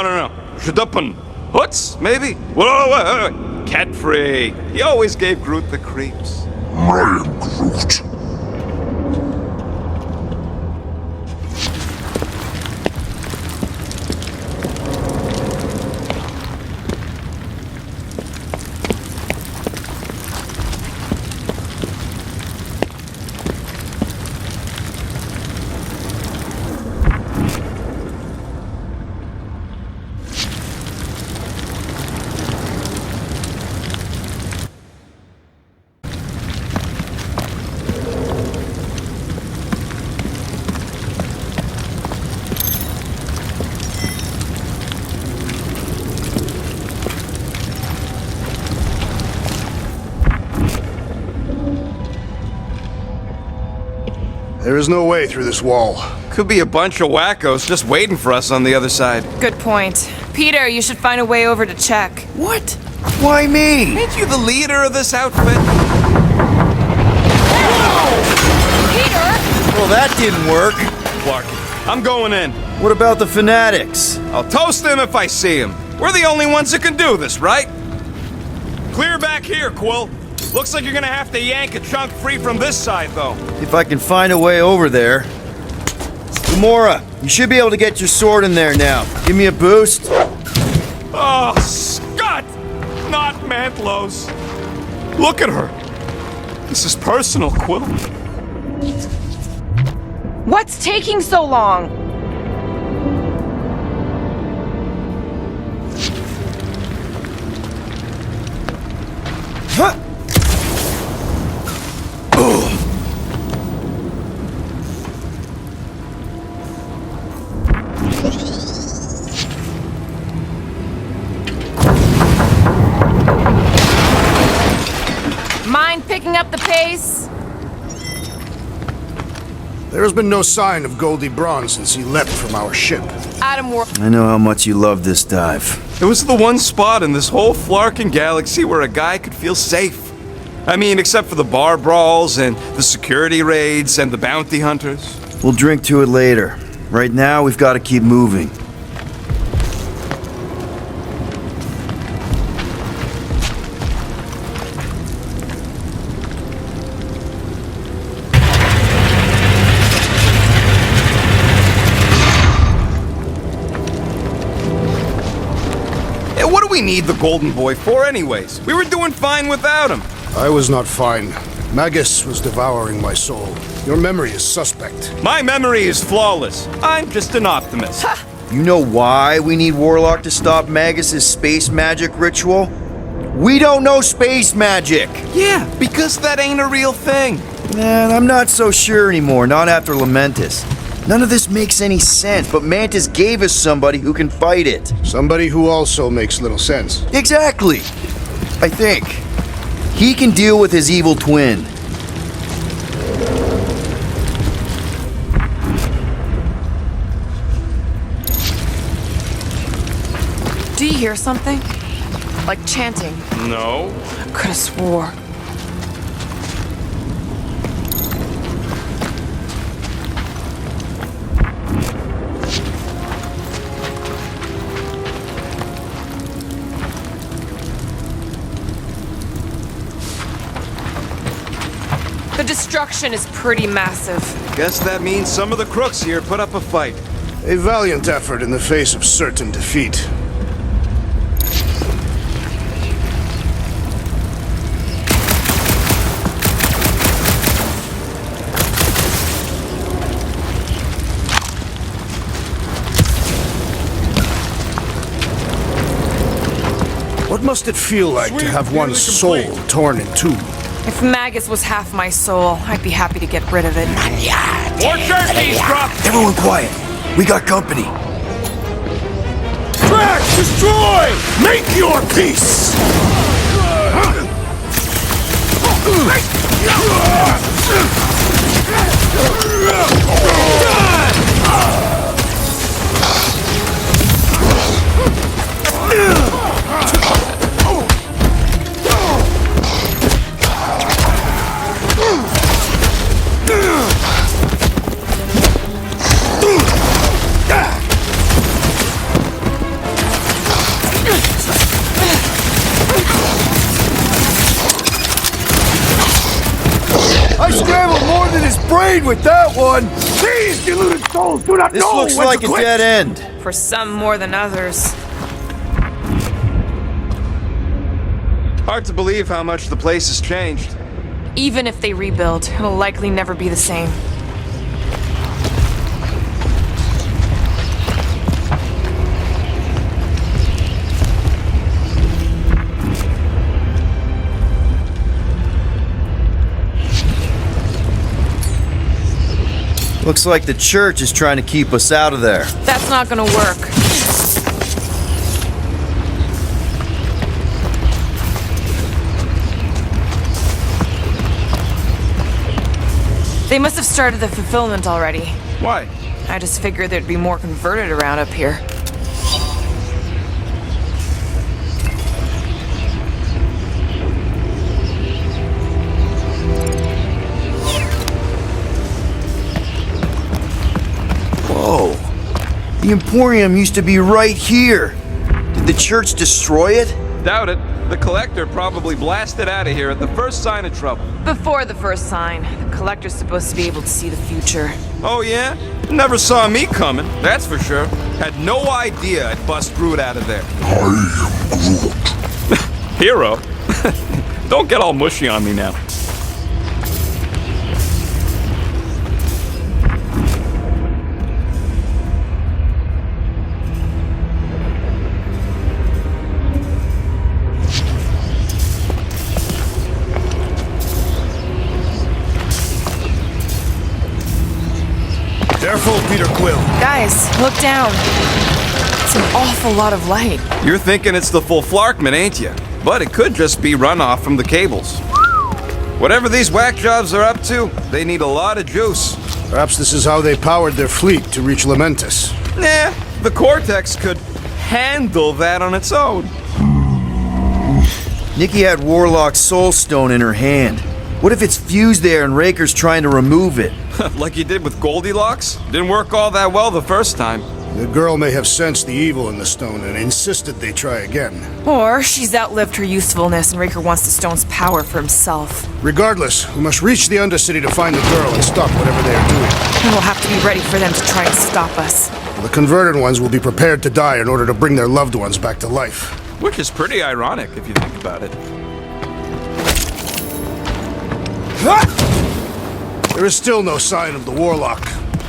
Shadupin. Hoots, maybe? Wait. Cat free. He always gave Groot the creeps. I am Groot. There is no way through this wall. Could be a bunch of wackos just waiting for us on the other side. Good point. Peter, you should find a way over to check. What? Why me? Ain't you the leader of this outfit? Peter! Well, that didn't work. Clark, I'm going in. What about the fanatics? I'll toast them if I see them. We're the only ones that can do this, right? Clear back here, Quill. Looks like you're gonna have to yank a chunk free from this side, though. If I can find a way over there. Gamora, you should be able to get your sword in there now. Give me a boost. Oh, Scott! Not Mantlos. Look at her. This is personal, Quill. What's taking so long? Huh? Mind picking up the pace? There has been no sign of Goldie Braun since he leapt from our ship. Adam War. I know how much you love this dive. It was the one spot in this whole Flarkin galaxy where a guy could feel safe. I mean, except for the bar brawls and the security raids and the bounty hunters. We'll drink to it later. Right now, we've got to keep moving. What do we need the Golden Boy for anyways? We were doing fine without him. I was not fine. Magus was devouring my soul. Your memory is suspect. My memory is flawless. I'm just an optimist. You know why we need Warlock to stop Magus' space magic ritual? We don't know space magic! Yeah, because that ain't a real thing. Man, I'm not so sure anymore, not after Lamentus. None of this makes any sense, but Mantis gave us somebody who can fight it. Somebody who also makes little sense. Exactly! I think. He can deal with his evil twin. Do you hear something? Like chanting? No. Could have swore. The destruction is pretty massive. Guess that means some of the crooks here put up a fight. A valiant effort in the face of certain defeat. What must it feel like to have one's soul torn in two? If Magus was half my soul, I'd be happy to get rid of it. More turkeys drop! Everyone quiet. We got company. Drax, destroy! Make your peace! I scrambled more than his brain with that one! These deluded souls do not This know looks when like to a quit. dead end. For some more than others. Hard to believe how much the place has changed. Even if they rebuild, it'll likely never be the same. Looks like the church is trying to keep us out of there. That's not gonna work. They must have started the fulfillment already. Why? I just figured there'd be more converted around up here. Whoa. The Emporium used to be right here. Did the church destroy it? Doubt it. The Collector probably blasted out of here at the first sign of trouble. Before the first sign, the Collector's supposed to be able to see the future. Oh yeah? Never saw me coming, that's for sure. Had no idea I'd bust Groot out of there. I am Groot. Hero? Don't get all mushy on me now. Quill. Guys, look down. It's an awful lot of light. You're thinking it's the full Flarkman, ain't you? But it could just be runoff from the cables. Whatever these whack jobs are up to, they need a lot of juice. Perhaps this is how they powered their fleet to reach Lamentus. Nah, the Cortex could handle that on its own. Nikki had Warlock's Soul Stone in her hand. What if it's fused there and Raker's trying to remove it? Like you did with Goldilocks? Didn't work all that well the first time. The girl may have sensed the evil in the stone and insisted they try again. Or she's outlived her usefulness and Raker wants the stone's power for himself. Regardless, we must reach the Undercity to find the girl and stop whatever they are doing. And we'll have to be ready for them to try and stop us. The converted ones will be prepared to die in order to bring their loved ones back to life. Which is pretty ironic if you think about it. There is still no sign of the Warlock.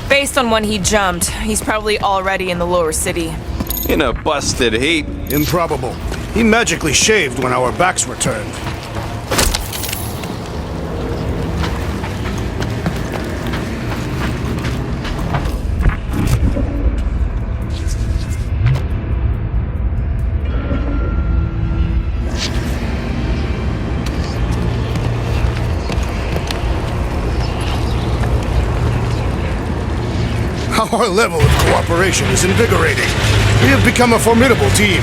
Based on when he jumped, he's probably already in the lower city. In a busted heap. Improbable. He magically shaved when our backs were turned. Our level of cooperation is invigorating. We have become a formidable team.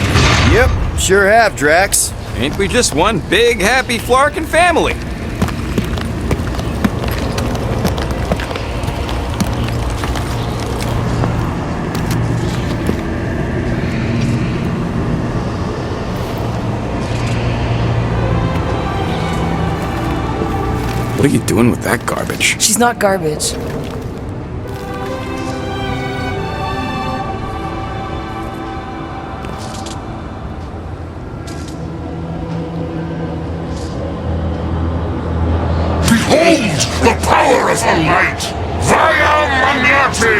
Yep, sure have, Drax. Ain't we just one big, happy Flarkin family? What are you doing with that garbage? She's not garbage. Behold the power of the light! Via Maniati!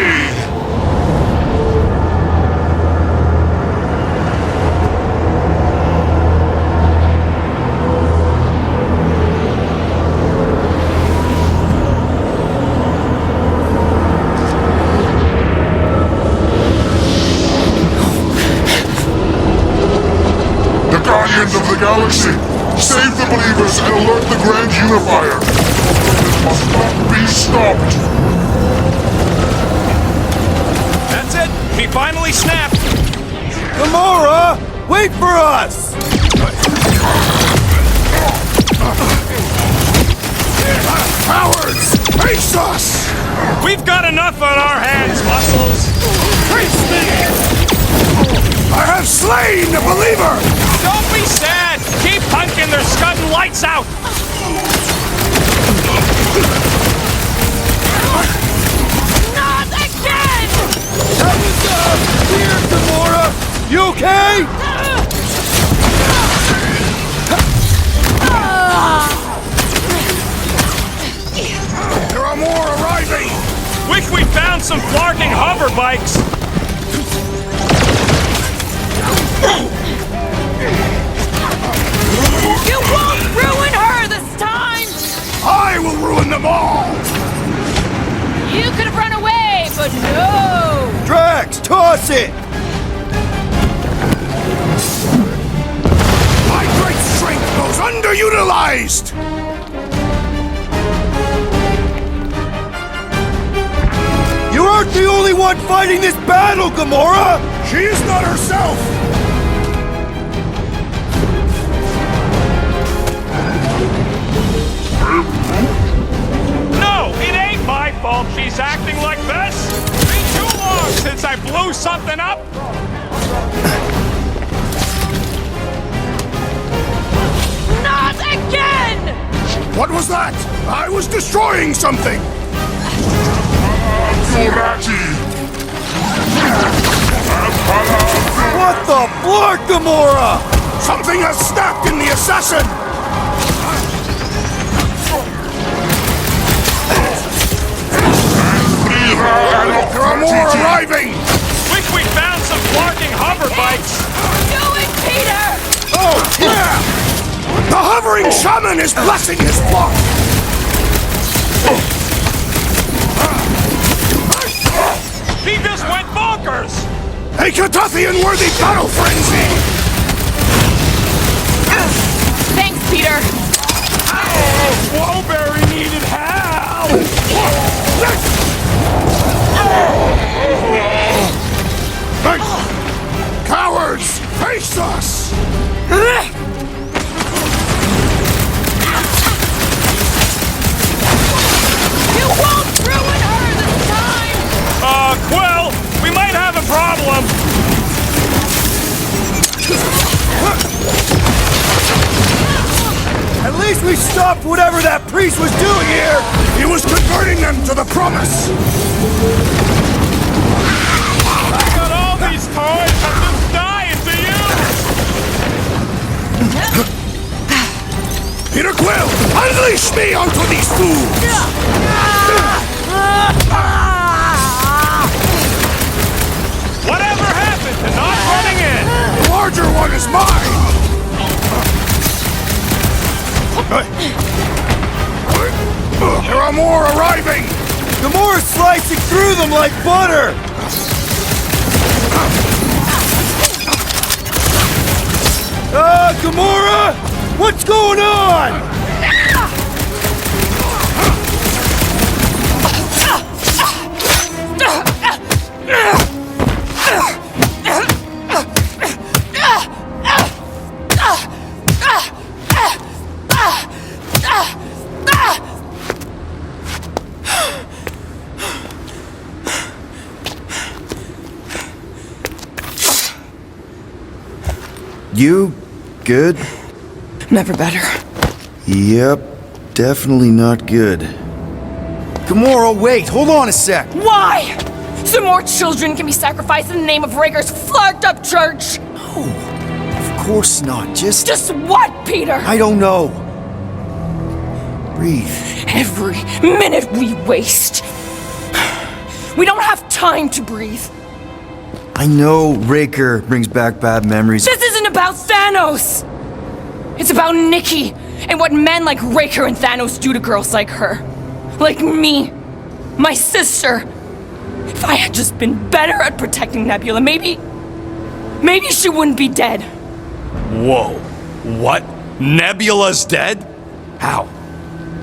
The Guardians of the Galaxy! Save the believers and alert the Grand Unifier! This must not be stopped! That's it! He finally snapped! Gamora! Wait for us! Cowards! Face us! We've got enough on our hands, Muscles! Face me! I have slain the believer! Don't be sad! Keep punking, they're scudding lights out! Not again! That was, weird, Gamora! You okay? There are more arriving! Wish we'd found some flarking hover bikes! You won't ruin her this time! I will ruin them all! You could have run away, but no! Drax, toss it! My great strength goes underutilized! You aren't the only one fighting this battle, Gamora! She is not herself! No, it ain't my fault she's acting like this! Been too long since I blew something up! Not again! What was that? I was destroying something! What the flark, Gamora? Something has snapped in the assassin! There are more arriving! Wish we'd found some flarking hover bikes! Do it, Peter! Oh, yeah! The hovering shaman is blessing his flock! He just went bonkers! A Katathian-worthy battle frenzy! Thanks, Peter. Oh, Wowberry needed help! Cowards! Face us! You won't ruin her this time! Quill, we might have a problem. At least we stopped whatever that priest was doing here! He was converting them to the promise! I got all these toys, I'm just dying to use! Peter Quill, unleash me onto these fools! Whatever happened to not running in? The larger one is mine! There are more arriving! Gamora's slicing through them like butter! Gamora! What's going on? You good? Never better. Yep, definitely not good. Gamora, wait, hold on a sec. Why? So more children can be sacrificed in the name of Raker's flarked up church? No, of course not. Just what, Peter? I don't know. Breathe. Every minute we waste. We don't have time to breathe. I know Raker brings back bad memories. This isn't about Thanos! It's about Nikki and what men like Raker and Thanos do to girls like her. Like me. My sister. If I had just been better at protecting Nebula, maybe she wouldn't be dead. Whoa. What? Nebula's dead? How?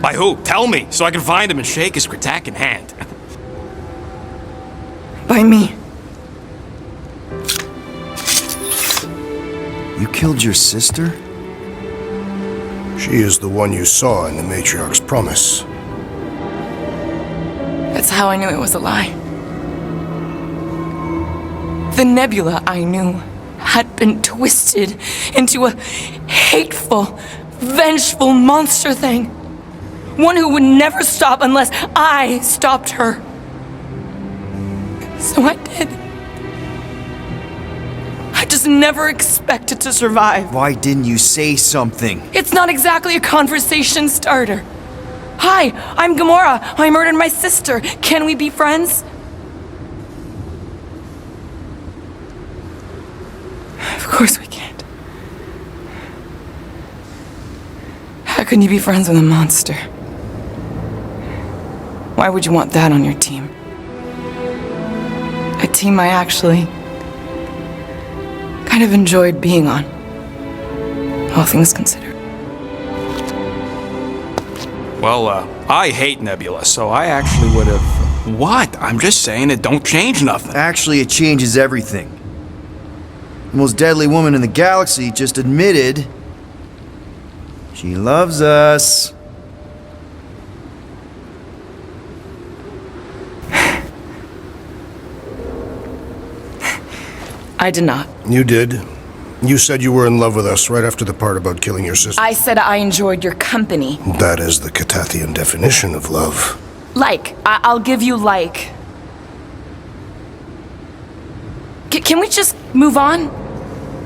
By who? Tell me, so I can find him and shake his Kratakan hand. By me. You killed your sister? She is the one you saw in the Matriarch's promise. That's how I knew it was a lie. The Nebula I knew had been twisted into a hateful, vengeful monster thing. One who would never stop unless I stopped her. So I did. I just never expected to survive. Why didn't you say something? It's not exactly a conversation starter. Hi, I'm Gamora. I murdered my sister. Can we be friends? Of course we can't. How can you be friends with a monster? Why would you want that on your team? A team I actually kind of enjoyed being on, all things considered. Well, I hate Nebula, so I actually would have... What? I'm just saying it don't change nothing. Actually, it changes everything. The most deadly woman in the galaxy just admitted she loves us. I did not. You did. You said you were in love with us right after the part about killing your sister. I said I enjoyed your company. That is the Katathian definition of love. Like. I'll give you like. Can we just move on?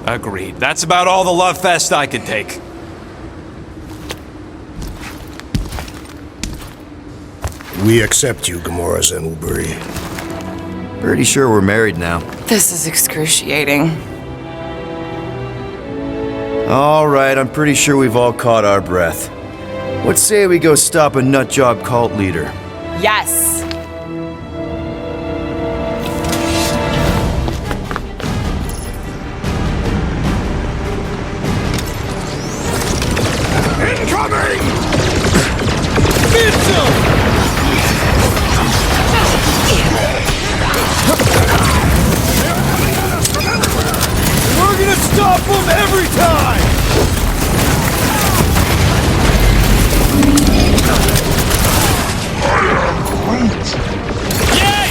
Agreed. That's about all the love fest I could take. We accept you, Gamora Zenwoobury. Pretty sure we're married now. This is excruciating. All right, I'm pretty sure we've all caught our breath. What say we go stop a nutjob cult leader? Yes. coming! We're gonna stop them every time!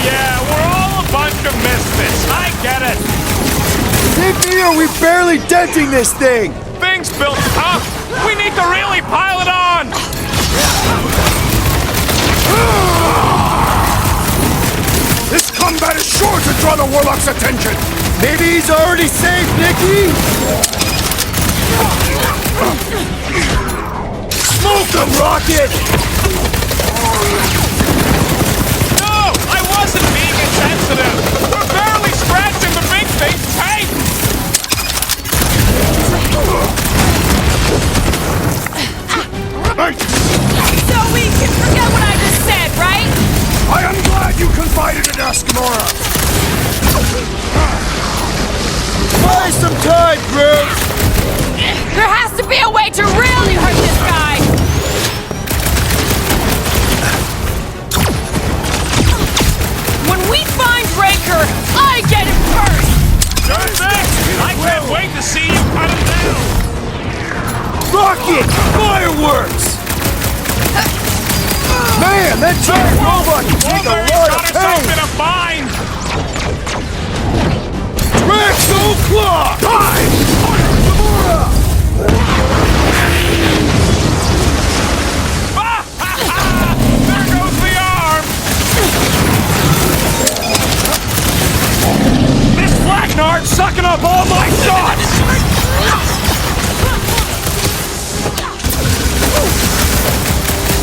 Yeah, we're all a bunch of misfits. I get it. Nicky, are we barely denting this thing? Things built up. We need to really pile it on. This combat is sure to draw the Warlock's attention! Maybe he's already safe, Nicky? Smoke him, Rocket! No, I wasn't being insensitive. We're barely scratching the big thing's tank. So we can forget what I just said, right? I am glad you confided in us, Gamora! Buy some time, Groot! There has to be a way to really hurt this guy! When we find Raker, I get him first! Sure thing. I can't wait to see you cut him down. Rocket! Fireworks! Man, that giant robot can take a lot of pain! To find. Drax Claw! Die! Gamora! There goes the arm. This Blacknard's sucking up all my shots.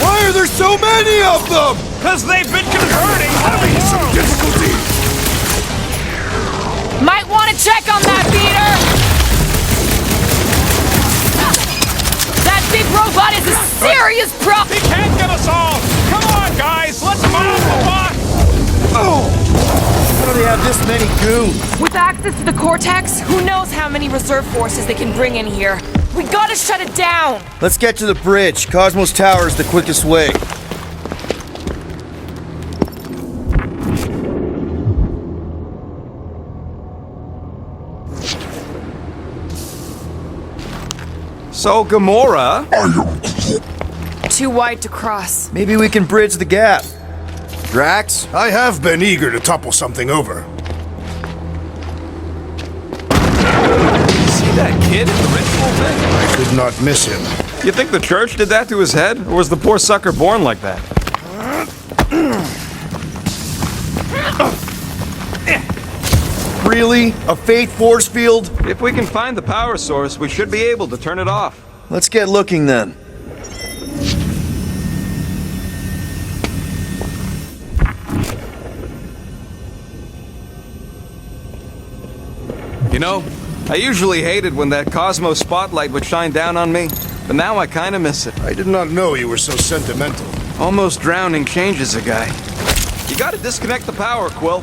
Why are there so many of them? Because they've been converting. Having some difficulty! Might want to check on that, Peter! That big robot is a serious problem! He can't get us all. Come on, guys. Let's move the box. Oh! How do they have this many goons? With access to the Cortex, who knows how many reserve forces they can bring in here. We gotta shut it down! Let's get to the bridge. Cosmos Tower is the quickest way. So, Gamora... Too wide to cross. Maybe we can bridge the gap. Drax? I have been eager to topple something over. See that kid in the ritual thing? I could not miss him. You think the church did that to his head? Or was the poor sucker born like that? Really? A faith force field? If we can find the power source, we should be able to turn it off. Let's get looking then. You know, I usually hated when that Cosmos spotlight would shine down on me, but now I kinda miss it. I did not know you were so sentimental. Almost drowning changes a guy. You gotta disconnect the power, Quill.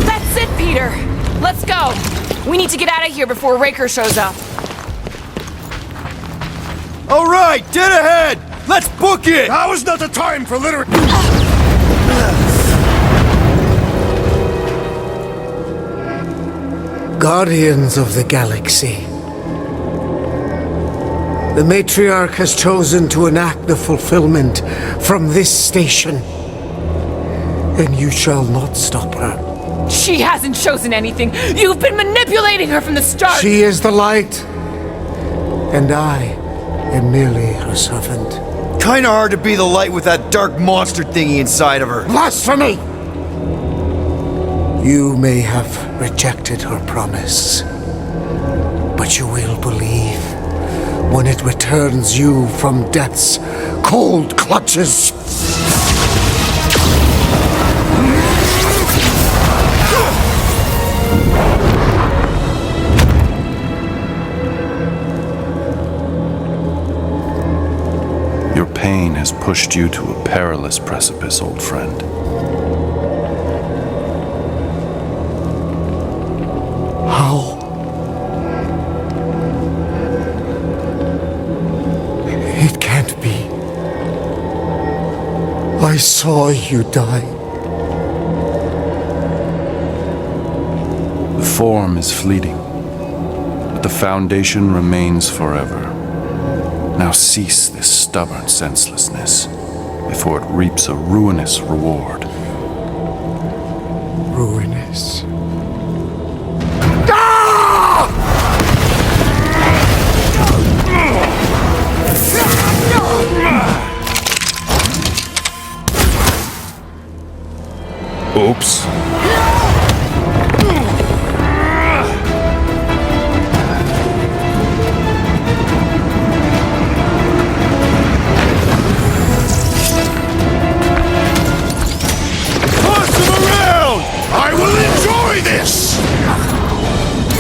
That's it, Peter! Let's go! We need to get out of here before Raker shows up. All right, dead ahead! Let's book it! Now is not the time for littering. Guardians of the Galaxy. The Matriarch has chosen to enact the fulfillment from this station. And you shall not stop her. She hasn't chosen anything. You've been manipulating her from the start. She is the light. And I am merely her servant. Kinda hard to be the light with that dark monster thingy inside of her. Blasphemy! You may have rejected her promise, but you will believe when it returns you from death's cold clutches. Your pain has pushed you to a perilous precipice, old friend. How? It can't be. I saw you die. The form is fleeting, but the foundation remains forever. Now cease this stubborn senselessness, before it reaps a ruinous reward. Ruinous. Oops. I will enjoy this!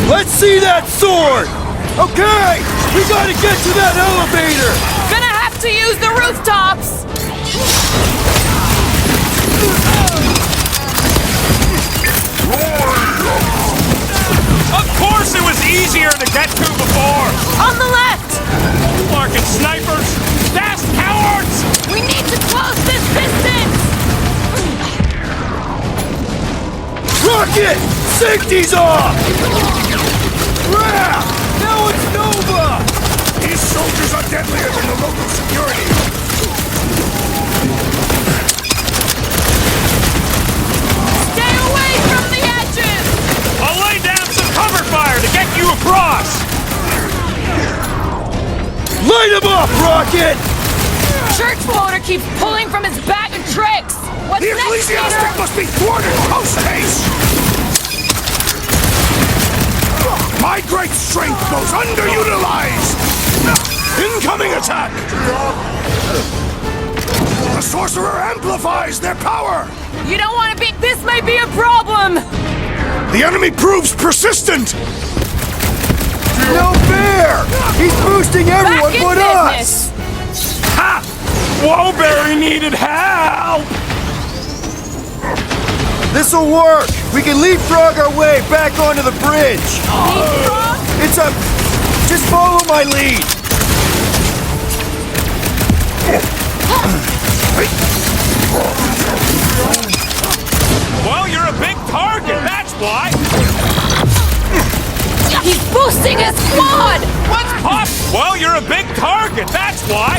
Let's see that sword! Okay! We gotta get to that elevator! Gonna have to use the rooftops! Of course it was easier to get to before! On the left! Larkin snipers! Fast cowards! We need to close this distance! Rocket! Safety's off! Crap! Now it's Nova! These soldiers are deadlier than the local security! Stay away from the edges! I'll lay down some cover fire to get you across! Light him up, Rocket! Church voter keeps pulling from his bag of tricks! What's The next, ecclesiastic Peter? must be thwarted post-haste! My great strength goes underutilized! Incoming attack! The sorcerer amplifies their power! You don't want to be... This may be a problem! The enemy proves persistent! No fair! He's boosting everyone Back in but business. us! Ha! Woberry needed help! This'll work! We can leapfrog our way back onto the bridge! Leapfrog? It's a... Just follow my lead! Well, you're a big target, that's why! He's boosting his squad! Let's pop! Well, you're a big target, that's why!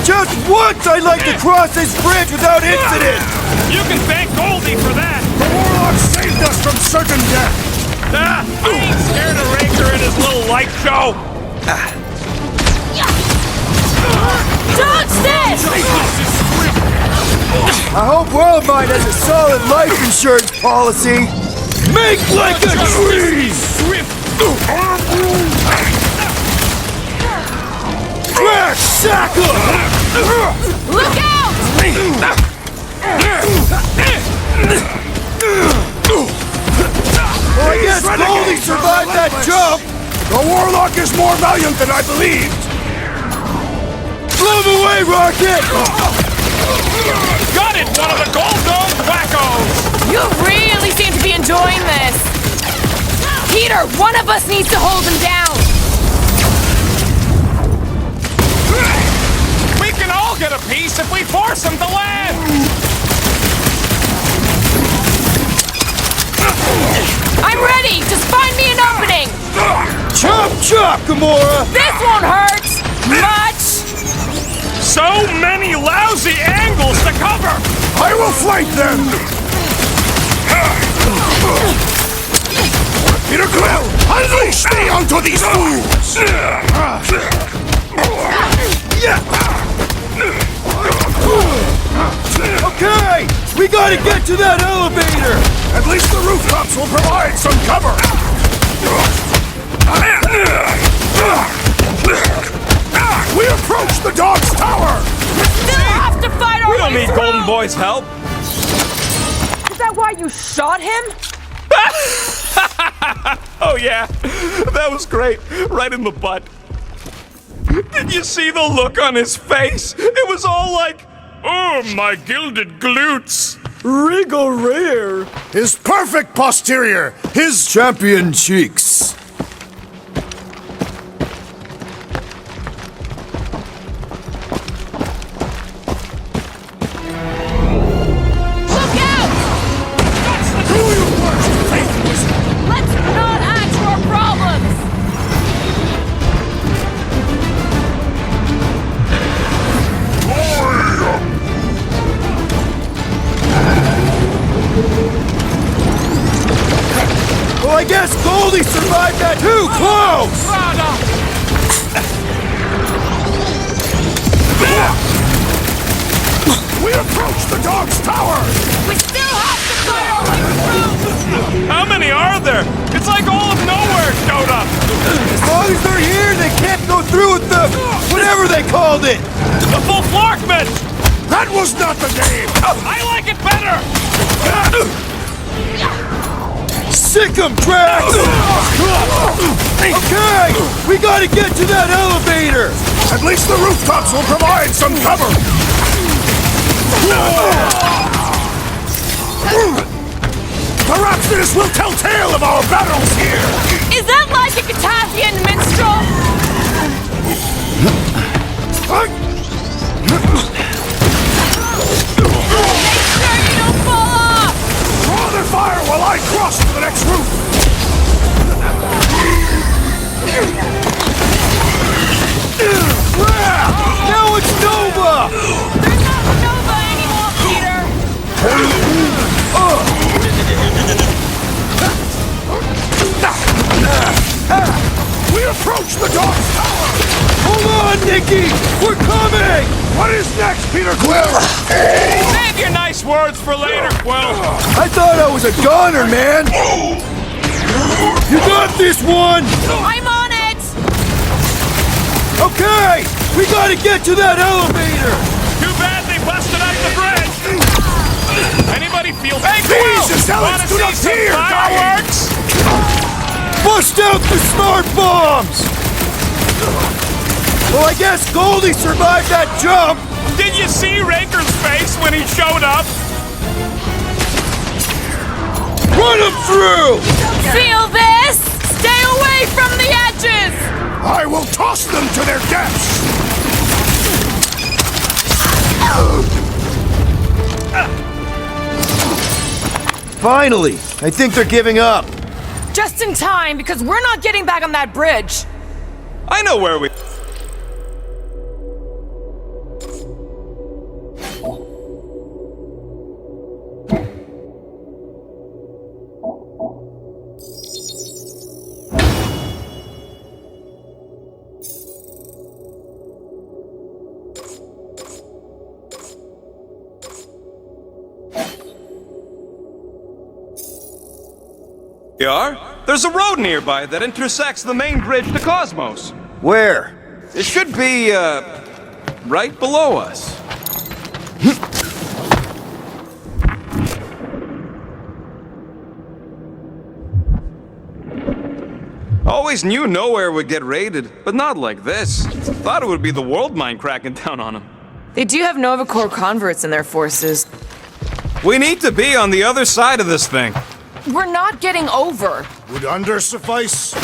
Just once I'd like to cross this bridge without incident! You can thank Goldie for that! The warlock saved us from certain death! I ain't scared of Raker and his little light show! Dodge this! I hope Worldmind has a solid life insurance policy! Make like a tree! Drax, sack him! Look out! Well, I guess Goldie survived that jump! The warlock is more valiant than I believed! Blow him away, Rocket! Got it! One of the Gold Dome wackos! You really seem to be enjoying this! Peter, one of us needs to hold him down! We can all get a piece if we force him to land! I'm ready! Just find me an opening! Chop, chop, Gamora! This won't hurt! Much! So many lousy angles to cover! I will flank them! Peter Quill, unleash me onto these fools! Okay! We gotta get to that elevator! At least the rooftops will provide some cover! We approach the dog's tower! We still have to fight our We don't way need through. Golden Boy's help! Is that why you shot him? Oh yeah, that was great. Right in the butt. Did you see the look on his face? It was all like, oh, my gilded glutes. Regal rear. His perfect posterior. His champion cheeks. I guess Goldie survived that too close! We approach the dog's tower! We still have to clear our way through! How many are there? It's like all of Knowhere showed up! As long as they're here, they can't go through with the... whatever they called it! The full Flarkman! That was not the name! I like it better! Sick 'em, Drax! Okay, we gotta get to that elevator! At least the rooftops will provide some cover! Perhaps this will tell tale of our battles here! Is that like a Catathian minstrel? Make sure you don't fall off! Draw their fire while I cross to the next roof! Now it's Nova! There's not Nova anymore, Peter! We approach the dog's tower! Hold on, Nikki! We're coming! What is next, Peter Quill? Save your nice words for later, Quill! I thought I was a goner, man! You got this one! I'm on it! Okay! We gotta get to that elevator! Too bad they busted out the bridge! Anybody feel... Hey, Jesus, Quill! Alex, do not fear, fireworks? Bust out the smart bombs! Well, I guess Goldie survived that jump! Did you see Raker's face when he showed up? Run him through! Feel this? Stay away from the edges! I will toss them to their deaths! Finally! I think they're giving up. Just in time, because we're not getting back on that bridge. I know where we... You are? There's a road nearby that intersects the main bridge to Cosmos. Where? It should be, right below us. Always knew Knowhere would get raided, but not like this. Thought it would be the world mind cracking down on him. They do have Nova Corps converts in their forces. We need to be on the other side of this thing. We're not getting over. Would under suffice?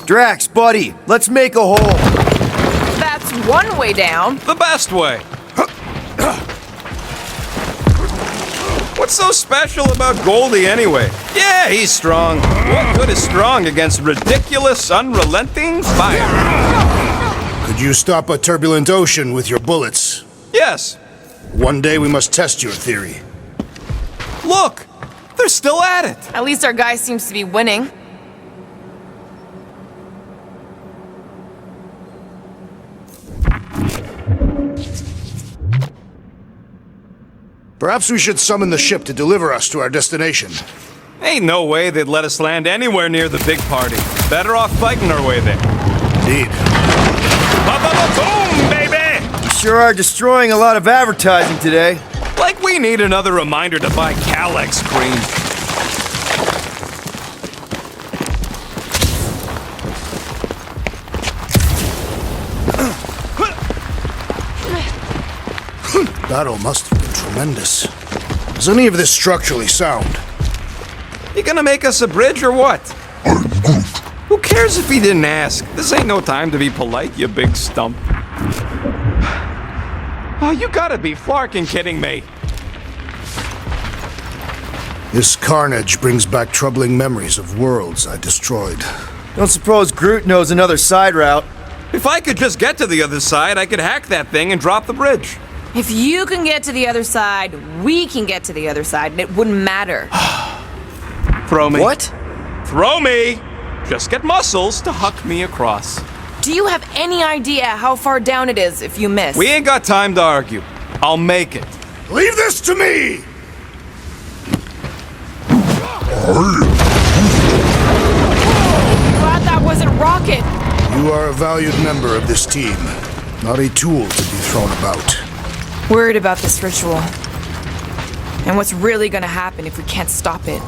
Drax, buddy, let's make a hole. That's one way down. The best way. What's so special about Goldie anyway? Yeah, he's strong. What good is strong against ridiculous, unrelenting fire? Could you stop a turbulent ocean with your bullets? Yes. One day we must test your theory. Look, they're still at it. At least our guy seems to be winning. Perhaps we should summon the ship to deliver us to our destination. Ain't no way they'd let us land anywhere near the big party. Better off fighting our way there. Indeed. Ba-ba-ba-boom, baby! You sure are destroying a lot of advertising today. Like we need another reminder to buy Calyx cream. Battle must have been tremendous. Is any of this structurally sound? You gonna make us a bridge or what? Who cares if he didn't ask? This ain't no time to be polite, you big stump. Oh, you gotta be flarking kidding me. This carnage brings back troubling memories of worlds I destroyed. Don't suppose Groot knows another side route. If I could just get to the other side, I could hack that thing and drop the bridge. If you can get to the other side, we can get to the other side, and it wouldn't matter. Throw me. What? Throw me! Just get muscles to huck me across. Do you have any idea how far down it is if you miss? We ain't got time to argue. I'll make it. Leave this to me! Glad that wasn't Rocket. You are a valued member of this team, not a tool to be thrown about. Worried about this ritual. And what's really gonna happen if we can't stop it.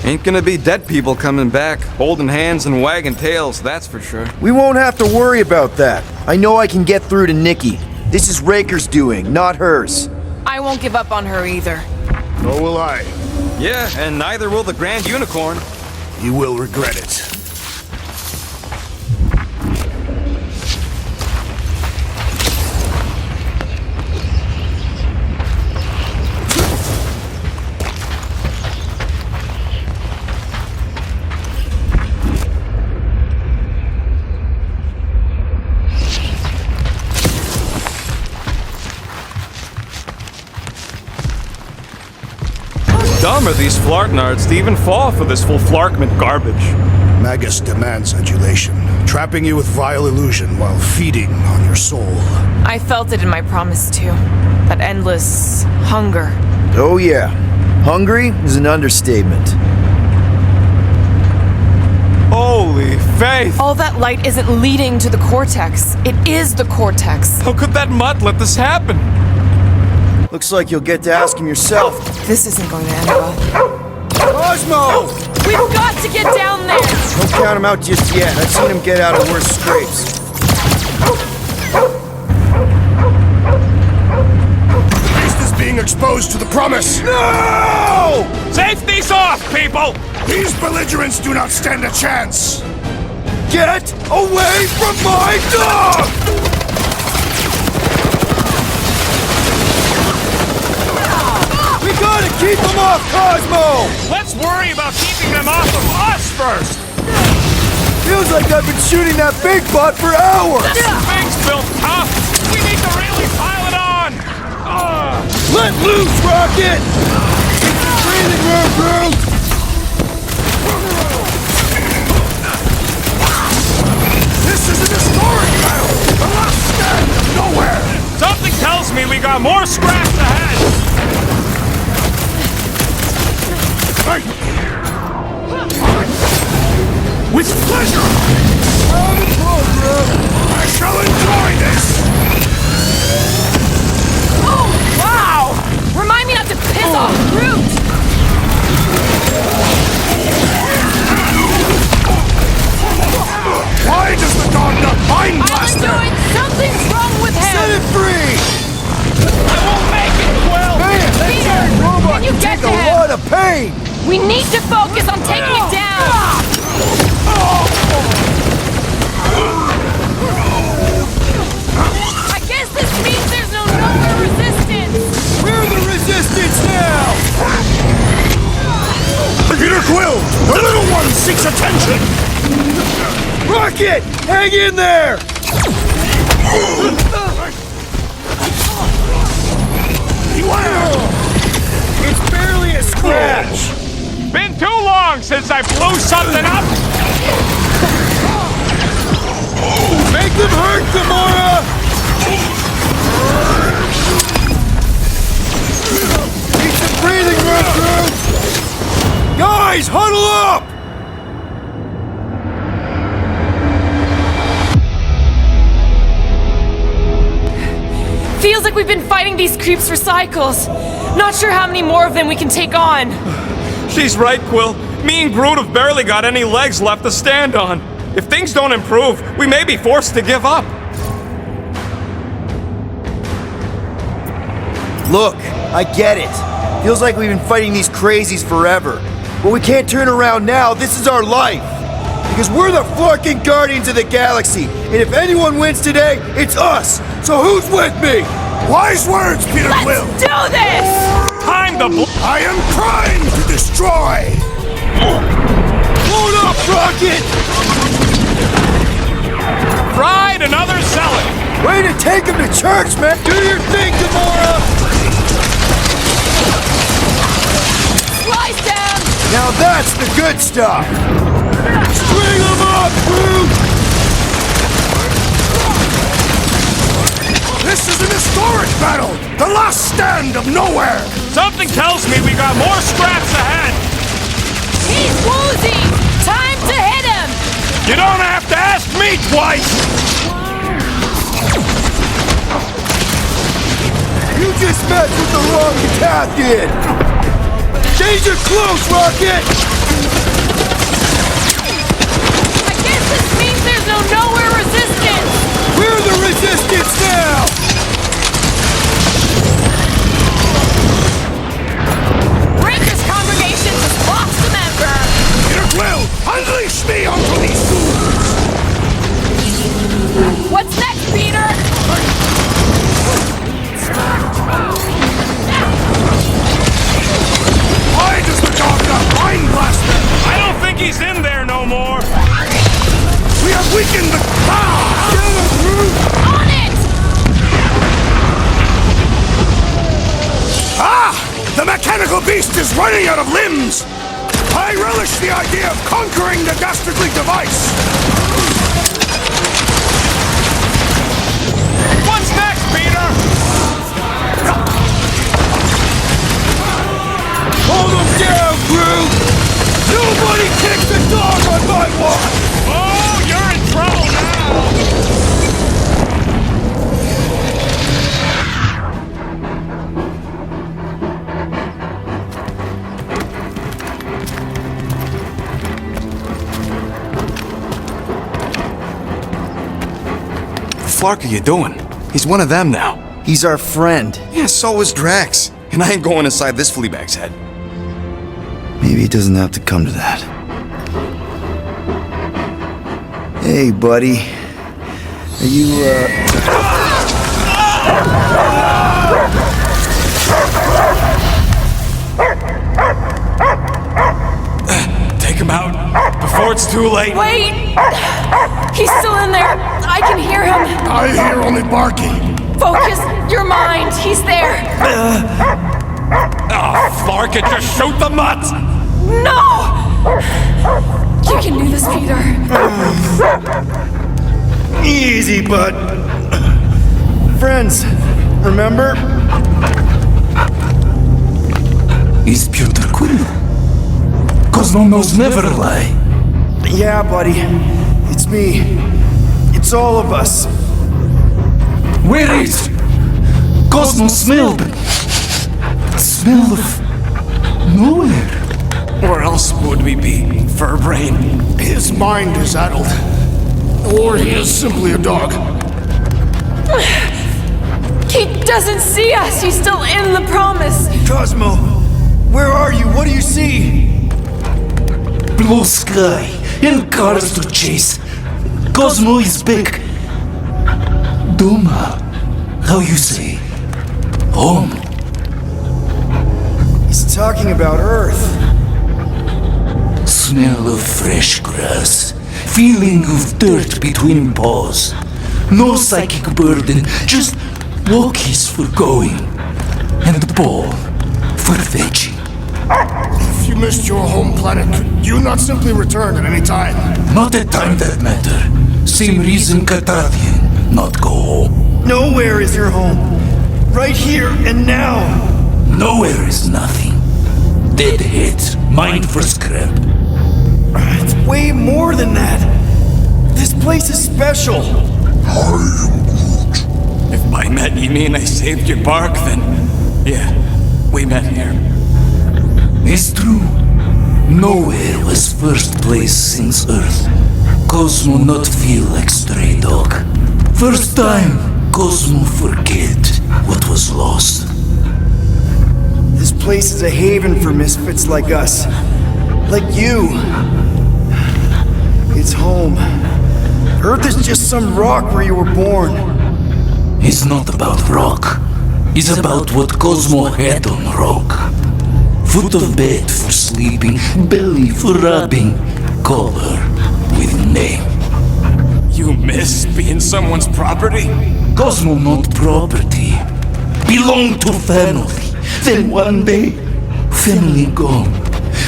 Ain't gonna be dead people coming back, holding hands and wagging tails, that's for sure. We won't have to worry about that. I know I can get through to Nikki. This is Raker's doing, not hers. I won't give up on her either. Nor will I. Yeah, and neither will the Grand Unicorn. You will regret it. Dumb are these flartnards to even fall for this full flarkment garbage. Magus demands adulation, trapping you with vile illusion while feeding on your soul. I felt it in my promise too. That endless hunger. Oh yeah. Hungry is an understatement. Holy faith! All that light isn't leading to the cortex. It is the cortex. How could that mutt let this happen? Looks like you'll get to ask him yourself. This isn't going to end well. Cosmo! We've got to get down there! Don't count him out just yet. I've seen him get out of worse scrapes. The beast is being exposed to the promise! No! Safety's off, people! These belligerents do not stand a chance! Get away from my dog! We gotta keep them off, Cosmo! Let's worry about keeping them off of us first! Feels like I've been shooting that big butt for hours! Thing's built tough! We need to really pile it on! Let loose, Rocket! Keep the breathing room, Groot! This is an historic battle! The last stand of Knowhere! Something tells me we got more scraps ahead! With pleasure! I shall enjoy this! Oh, wow! Remind me not to piss off Groot! Why does the dog not mind Blaster? I knew it! Something's wrong with him! Set it free! I won't make it, Quill! Man, that Peter, giant robot can you can get take to a him? lot of pain! We need to focus on taking it down! I guess this means there's no Knowhere resistance! We're the resistance now! Peter Quill! The little one seeks attention! Rocket! Hang in there! Beware! It's barely a scratch! Been too long since I blew something up! Make them hurt, Gamora! Keep the breathing room, Groot! Guys, huddle up! Feels like we've been fighting these creeps for cycles. Not sure how many more of them we can take on. She's right, Quill. Me and Groot have barely got any legs left to stand on. If things don't improve, we may be forced to give up. Look, I get it. Feels like we've been fighting these crazies forever. But we can't turn around now. This is our life. Because we're the fucking Guardians of the Galaxy. And if anyone wins today, it's us. So who's with me? Wise words, Peter Quill. Let's do this! Time to I am primed to destroy. Hold up, Rocket! Fried another zealot! Way to take him to church, man! Do your thing, Gamora! Slice down! Now that's the good stuff! String him up, Groot! This is an historic battle! The last stand of Knowhere! Something tells me we got more scraps ahead! He's woozy! Time to hit him! You don't have to ask me twice! You just messed with the wrong captain! Change your clothes, Rocket! I guess this means there's no Knowhere resistance! We're the resistance now! Breaker's congregation just lost a member! Peter Quill, unleash me onto these fools! What's next, Peter? Why does the dog got mind blaster? I don't think he's in there no more! We have weakened the... On it! The mechanical beast is running out of limbs! I relish the idea of conquering the dastardly device! What's next, Peter? Hold him down, Groot! Nobody kicks the dog on my watch! Oh, you're in trouble now! What the fuck are you doing? He's one of them now. He's our friend. Yeah, so is Drax. And I ain't going inside this flea bag's head. Maybe it doesn't have to come to that. Hey, buddy. Are you, Take him out before it's too late. Wait! He's still in there! I can hear him! I hear only barking. Focus your mind! He's there! Oh, Flark it, just shoot the mutt! No! You can do this, Peter. Easy, bud. Friends, remember? Is Peter Quill? Cosmos never lie. Yeah, buddy. It's me. It's all of us. Where is Cosmos smell of nowhere? Where else would we be, Furbrain? His mind is addled. Or he is simply a dog. He doesn't see us! He's still in the promise! Cosmo, where are you? What do you see? Blue sky and cars to chase. Cosmo is back. Doma, how you say? Home. He's talking about Earth. Smell of fresh grass. Feeling of dirt between paws. No psychic burden, just walkies for going. And the ball for fetching. If you missed your home planet, could you not simply return at any time? Not at time that matter. Same reason Carthathian, not go home. Nowhere is your home. Right here and now. Nowhere is nothing. Dead heads, mind for scrap. It's way more than that. This place is special. I am Groot, If by met you mean I saved your bark, then yeah, we met here. It's true. Knowhere was first place since Earth. Cosmo not feel like stray dog. First time, Cosmo forget what was lost. This place is a haven for misfits like us. Like you. It's home. Earth is just some rock where you were born. It's not about rock. It's about what Cosmo had on rock. Foot of bed for sleeping, belly for rubbing, color with name. You miss being someone's property? Cosmo not property. Belong to family. Then one day, family gone.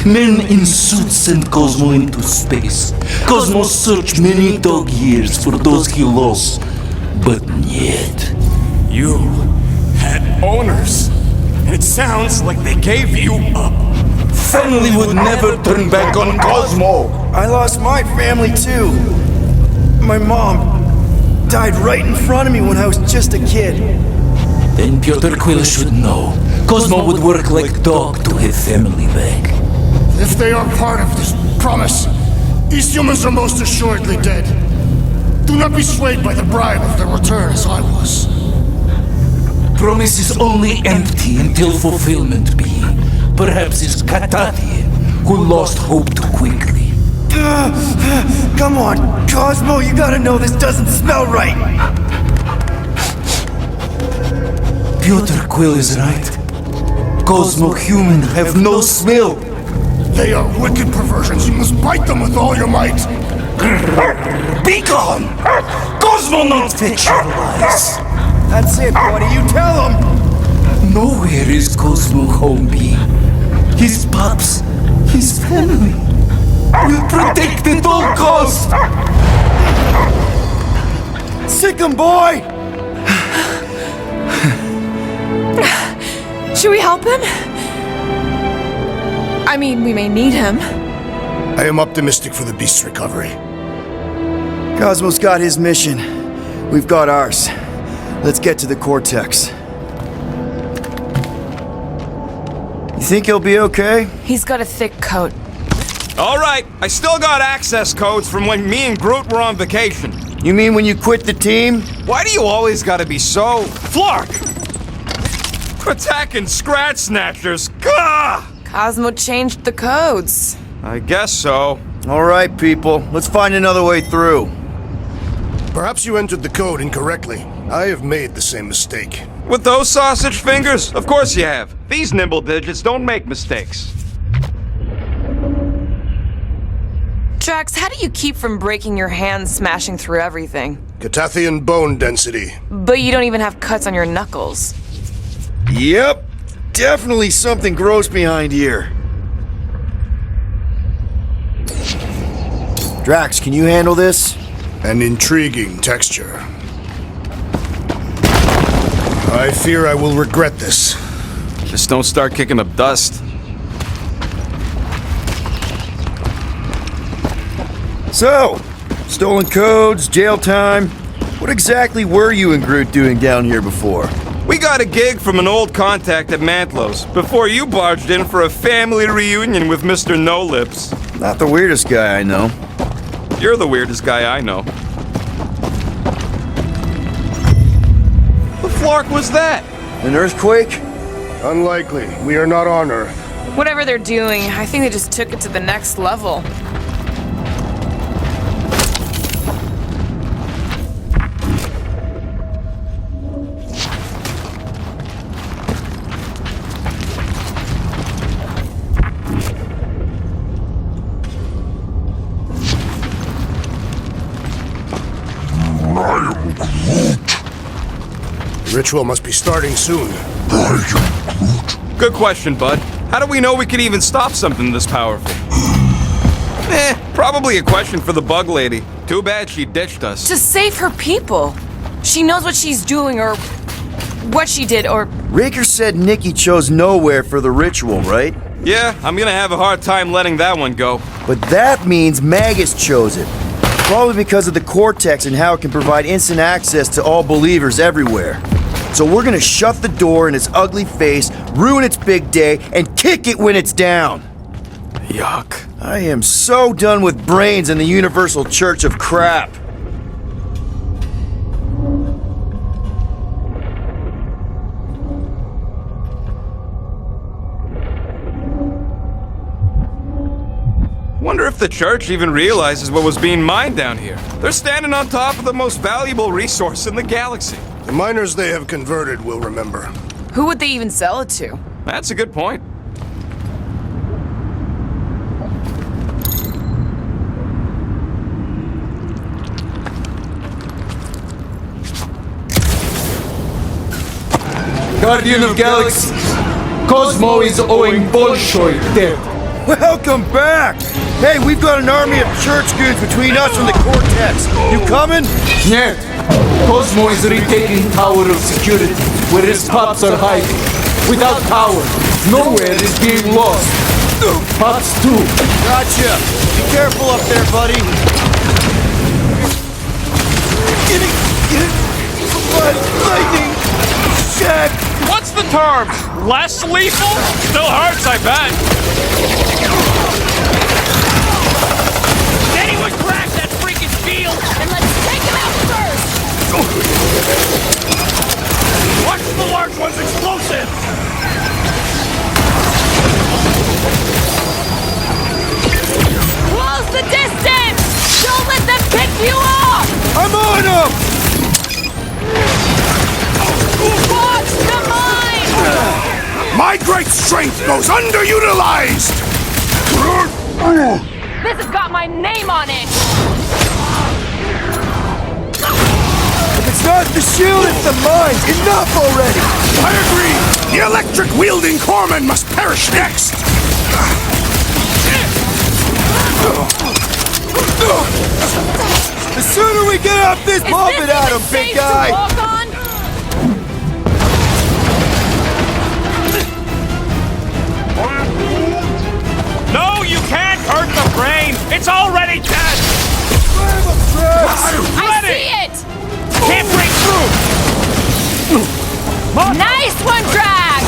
Men in suits sent Cosmo into space. Cosmo searched many dog years for those he lost, but yet. You had owners. It sounds like they gave you up. Family would never turn back on Cosmo. I lost my family too. My mom died right in front of me when I was just a kid. Then Piotr Quill should know. Cosmo would work like dog to have family back. If they are part of this promise, these humans are most assuredly dead. Do not be swayed by the bribe of their return as I was. Promise is only empty until fulfillment be. Perhaps it's Katathian who lost hope too quickly. Come on, Cosmo, you gotta know this doesn't smell right. Piotr Quill is right. Cosmo human have no smell. They are wicked perversions. You must bite them with all your might. Be gone! Cosmo not fit your lies. That's it, buddy. You tell him. Nowhere is Cosmo home be. His pups, his family, will protect at all costs. Sick 'em, boy! Should we help him? I mean, we may need him. I am optimistic for the beast's recovery. Cosmo's got his mission. We've got ours. Let's get to the Cortex. You think he'll be okay? He's got a thick coat. All right, I still got access codes from when me and Groot were on vacation. You mean when you quit the team? Why do you always gotta be so... Flark! Attacking Scratch Snatchers! Gah! Cosmo changed the codes. I guess so. All right, people. Let's find another way through. Perhaps you entered the code incorrectly. I have made the same mistake. With those sausage fingers? Of course you have. These nimble digits don't make mistakes. Drax, how do you keep from breaking your hands smashing through everything? Katathian bone density. But you don't even have cuts on your knuckles. Yep. Definitely something gross behind here. Drax, can you handle this? An intriguing texture. I fear I will regret this. Just don't start kicking up dust. So, stolen codes, jail time. What exactly were you and Groot doing down here before? We got a gig from an old contact at Mantlow's before you barged in for a family reunion with Mr. No Lips. Not the weirdest guy I know. You're the weirdest guy I know. What flark was that? An earthquake? Unlikely. We are not on Earth. Whatever they're doing, I think they just took it to the next level. The ritual must be starting soon. Good question, bud. How do we know we could even stop something this powerful? Probably a question for the bug lady. Too bad she ditched us. To save her people. She knows what she's doing, or what she did, or... Raker said Nikki chose Knowhere for the ritual, right? Yeah, I'm gonna have a hard time letting that one go. But that means Magus chose it. Probably because of the Cortex and how it can provide instant access to all believers everywhere. So we're gonna shut the door in its ugly face, ruin its big day, and kick it when it's down. Yuck. I am so done with brains and the universal church of crap. Wonder if the church even realizes what was being mined down here. They're standing on top of the most valuable resource in the galaxy. The miners they have converted will remember. Who would they even sell it to? That's a good point. Guardian of Galaxies, Cosmo is owing Bolshoi debt. Welcome back! Hey, we've got an army of church goons between us and the Cortex. You coming? Нет, Cosmo is retaking Tower of Security, where his pops are hiding. Without power, Knowhere is being lost. Pops too. Gotcha! Be careful up there, buddy! Lightning! Shaq! What's the term? Less lethal? Still hurts, I bet. Anyone crack that freaking shield? And let's take him out first! Watch the large one's explosive! Close the distance! Don't let them pick you off! I'm on him! Watch the mine! My great strength goes underutilized! This has got my name on it! If it's not the shield, it's the mines! Enough already! I agree! The electric-wielding corpsman must perish next! The sooner we get off this, bomb it at him, big guy! Walk on? No, you can't hurt the brain! It's already dead! I see it! Can't break through! Nice one, Drax!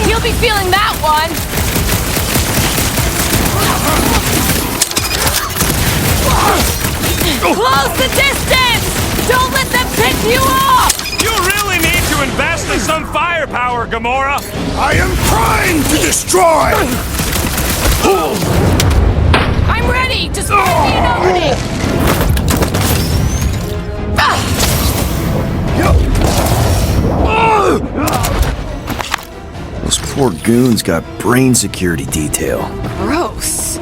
You'll be feeling that one! Close the distance! Don't let them pick you off! You really need to invest in some firepower, Gamora! I am primed to destroy! I'm ready! Just give me an opening! Those poor goons got brain security detail. Gross.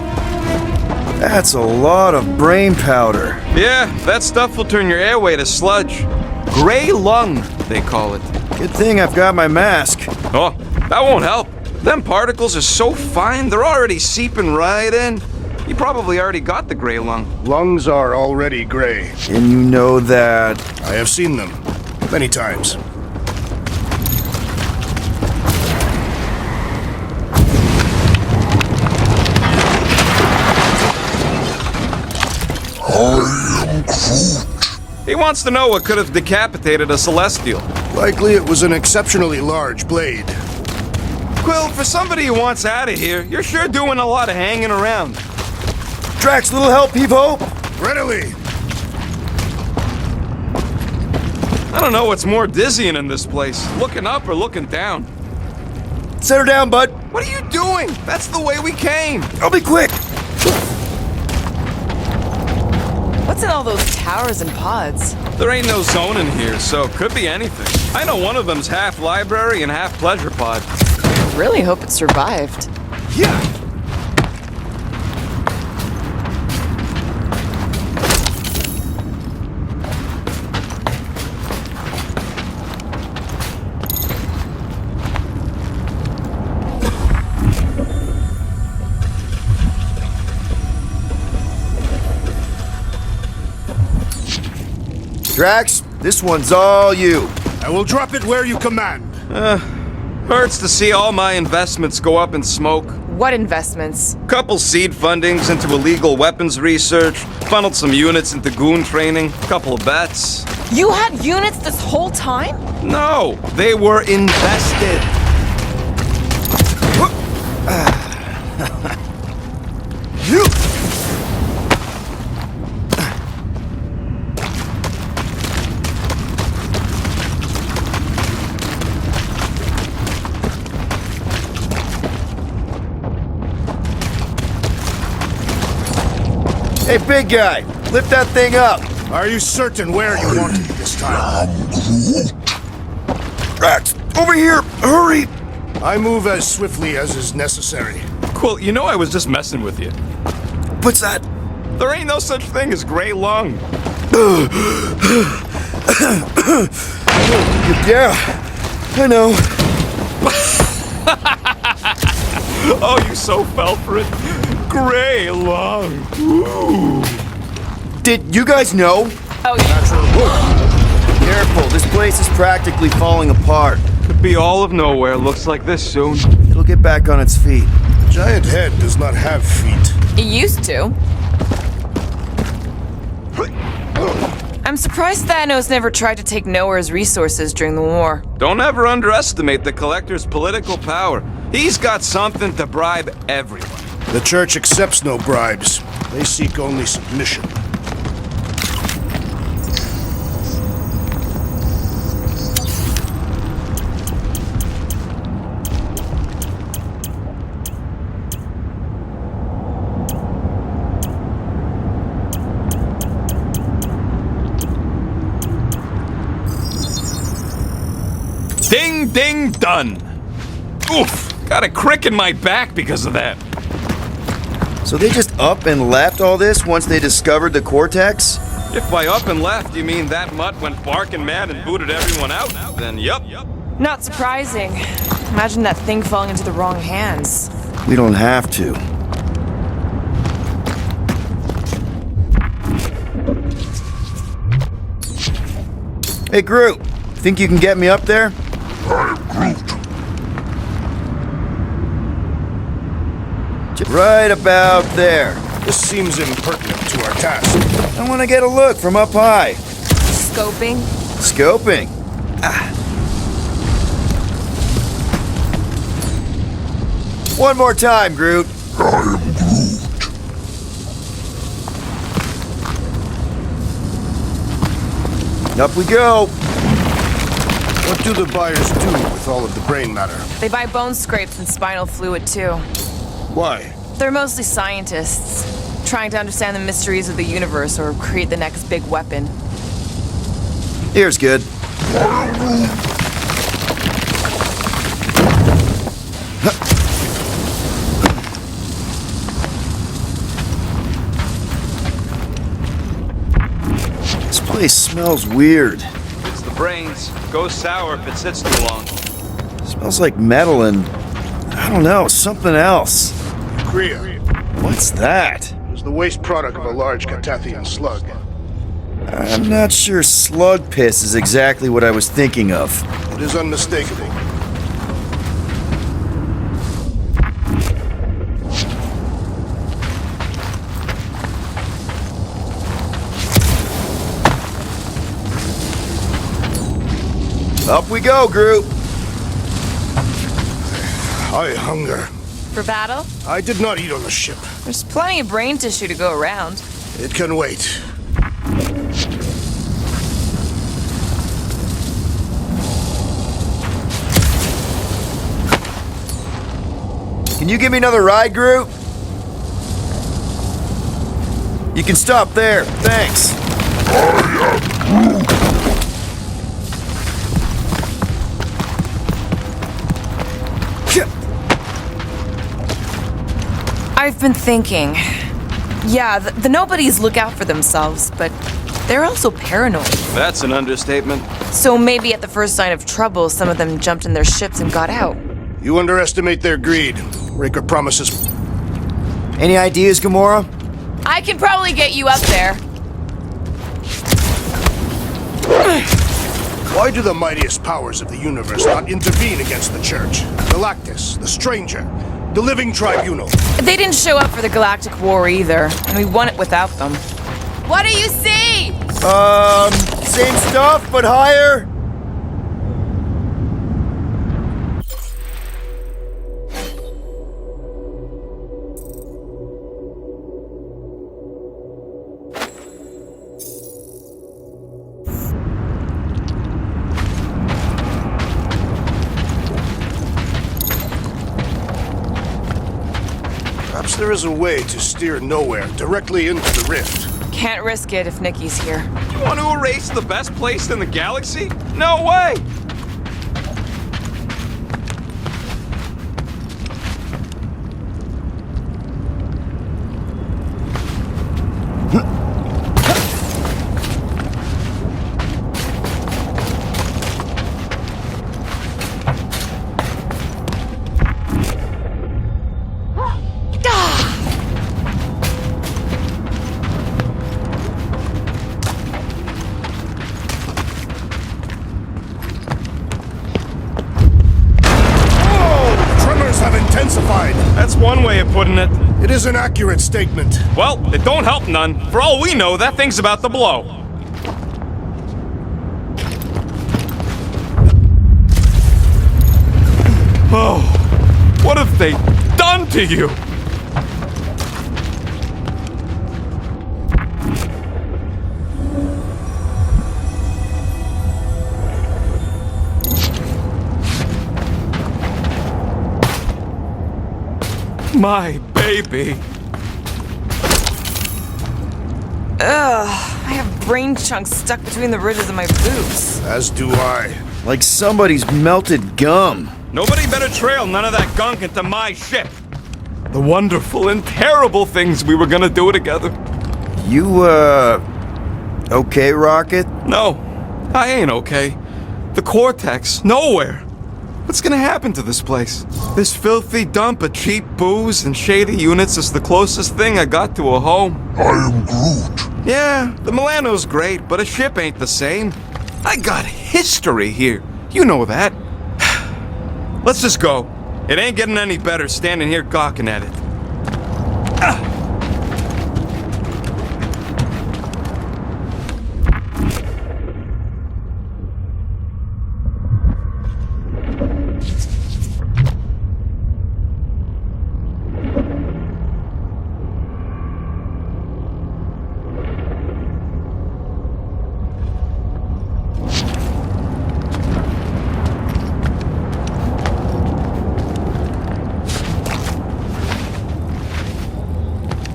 That's a lot of brain powder. Yeah, that stuff will turn your airway to sludge. Gray lung, they call it. Good thing I've got my mask. Oh, that won't help. Them particles are so fine, they're already seeping right in. You probably already got the gray lung. Lungs are already gray. And you know that... I have seen them. Many times. I am Groot. He wants to know what could have decapitated a Celestial. Likely it was an exceptionally large blade. Quill, for somebody who wants out of here, you're sure doing a lot of hanging around. Drax, little help, heave hope? Readily! I don't know what's more dizzying in this place, looking up or looking down. Set her down, bud. What are you doing? That's the way we came. I'll be quick. What's in all those towers and pods? There ain't no zone in here, so could be anything. I know one of them's half library and half pleasure pod. I really hope it survived. Yeah. Drax, this one's all you. I will drop it where you command. Hurts to see all my investments go up in smoke. What investments? Couple seed fundings into illegal weapons research, funneled some units into goon training, couple of bets. You had units this whole time? No, they were invested. Hey, big guy, lift that thing up. Are you certain where you want it this time? Drax, over here, hurry! I move as swiftly as is necessary. Quill, you know I was just messing with you. What's that? There ain't no such thing as gray lung. Yeah, I know. Oh, you so fell for it. Gray lung. Ooh. Did you guys know? Oh, yeah. Careful, this place is practically falling apart. Could be all of Knowhere looks like this soon. It'll get back on its feet. The giant head does not have feet. It used to. I'm surprised Thanos never tried to take Knowhere's resources during the war. Don't ever underestimate the Collector's political power. He's got something to bribe everyone. The Church accepts no bribes. They seek only submission. Ding, ding, done. Oof, got a crick in my back because of that. So they just up and left all this once they discovered the Cortex? If by up and left you mean that mutt went barking mad and booted everyone out, then yup. Not surprising. Imagine that thing falling into the wrong hands. We don't have to. Hey, Groot. Think you can get me up there? I am Groot. Right about there. This seems impertinent to our task. I want to get a look from up high. Scoping? Scoping. One more time, Groot. I am Groot. Up we go. What do the buyers do with all of the brain matter? They buy bone scrapes and spinal fluid, too. Why? They're mostly scientists, trying to understand the mysteries of the universe or create the next big weapon. Here's good. This place smells weird. It's the brains. Goes sour if it sits too long. Smells like metal and, I don't know, something else. Kriya. What's that? Is the waste product of a large Catathian slug. I'm not sure slug piss is exactly what I was thinking of. It is unmistakable. Up we go, Groot. I hunger. For battle? I did not eat on the ship. There's plenty of brain tissue to go around. It can wait. Can you give me another ride, Groot? You can stop there. Thanks. I've been thinking. Yeah, the nobodies look out for themselves, but they're also paranoid. That's an understatement. So maybe at the first sign of trouble, some of them jumped in their ships and got out. You underestimate their greed. Raker promises. Any ideas, Gamora? I can probably get you up there. Why do the mightiest powers of the universe not intervene against the Church? Galactus, the Stranger, the Living Tribunal. They didn't show up for the Galactic War either, and we won it without them. What do you see? Same stuff, but higher. Perhaps there is a way to steer Knowhere directly into the rift. Can't risk it if Nikki's here. You want to erase the best place in the galaxy? No way! That's one way of putting it. It is an accurate statement. Well, it don't help none. For all we know, that thing's about to blow. Oh, what have they done to you? My baby. Ugh, I have brain chunks stuck between the ridges of my boobs. As do I. Like somebody's melted gum. Nobody better trail none of that gunk into my ship. The wonderful and terrible things we were gonna do together. You, okay, Rocket? No, I ain't okay. The Cortex, Knowhere. What's gonna happen to this place? This filthy dump of cheap booze and shady units is the closest thing I got to a home. I am Groot. Yeah, the Milano's great, but a ship ain't the same. I got history here. You know that. Let's just go. It ain't getting any better standing here gawking at it.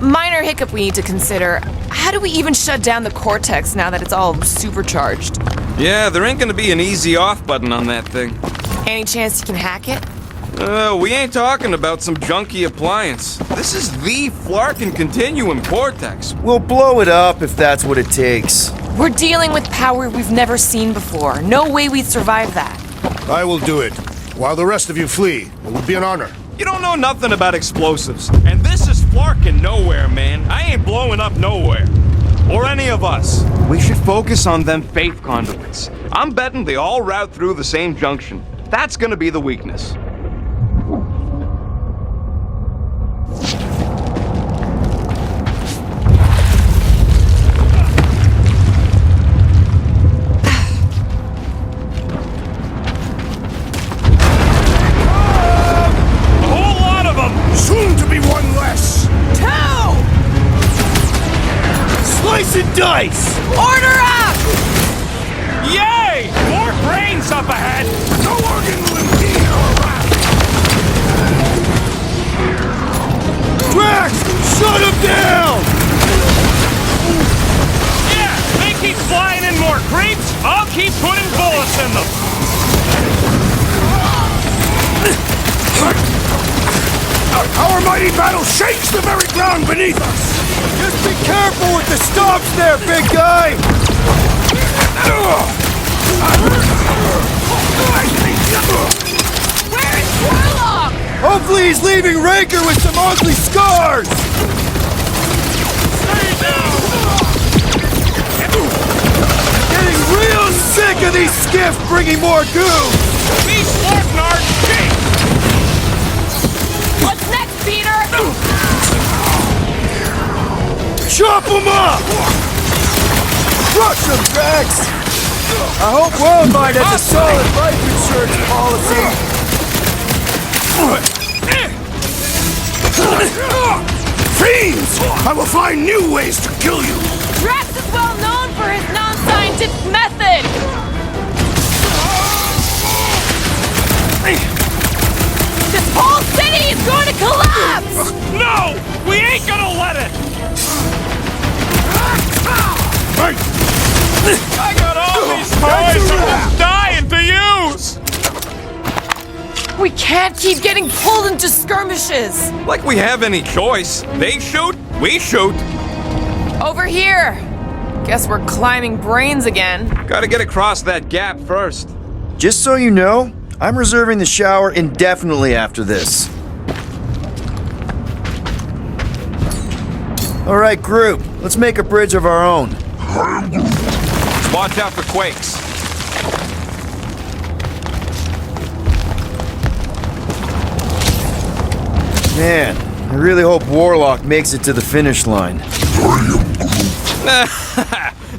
Minor hiccup we need to consider. How do we even shut down the Cortex now that it's all supercharged? Yeah, there ain't gonna be an easy off button on that thing. Any chance you can hack it? We ain't talking about some junky appliance. This is the Flarkin Continuum Cortex. We'll blow it up if that's what it takes. We're dealing with power we've never seen before. No way we'd survive that. I will do it. While the rest of you flee, it would be an honor. You don't know nothing about explosives. And this is Flarkin Knowhere, man. I ain't blowing up Knowhere. Or any of us. We should focus on them faith conduits. I'm betting they all route through the same junction. That's gonna be the weakness. Soon to be one less! Two! Slice and dice! Order up! Yay! More brains up ahead! No organ will impede our wrath! Drax! Shut him down! Yeah! They keep flying in more creeps, I'll keep putting bullets in them! Our mighty battle shakes the very ground beneath us! Just be careful with the stops there, big guy! Where is Warlock? Hopefully he's leaving Raker with some ugly scars! Getting real Sick of these skiffs bringing more goo! These Lorgnard cheap! What's next, Peter? Chop them up! Crush them, Drax! I hope Worldmind has a solid life insurance policy! Fiends! I will find new ways to kill you! Drax is well known for his non-scientific method! This whole city is going to collapse! No! We ain't gonna let it! I got all these toys I'm just dying to use! We can't keep getting pulled into skirmishes! Like we have any choice. They shoot, we shoot. Over here! Guess we're climbing brains again. Gotta get across that gap first. Just so you know, I'm reserving the shower indefinitely after this. Alright, Groot, let's make a bridge of our own. Watch out for quakes. Man, I really hope Warlock makes it to the finish line.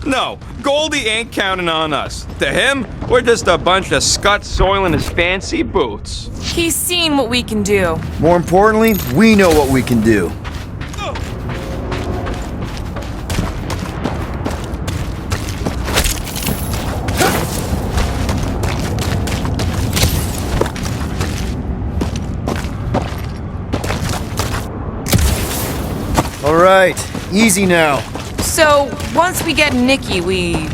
No, Goldie ain't counting on us. To him, we're just a bunch of scuts soiling his fancy boots. He's seen what we can do. More importantly, we know what we can do. All right, easy now. So, once we get Nikki, we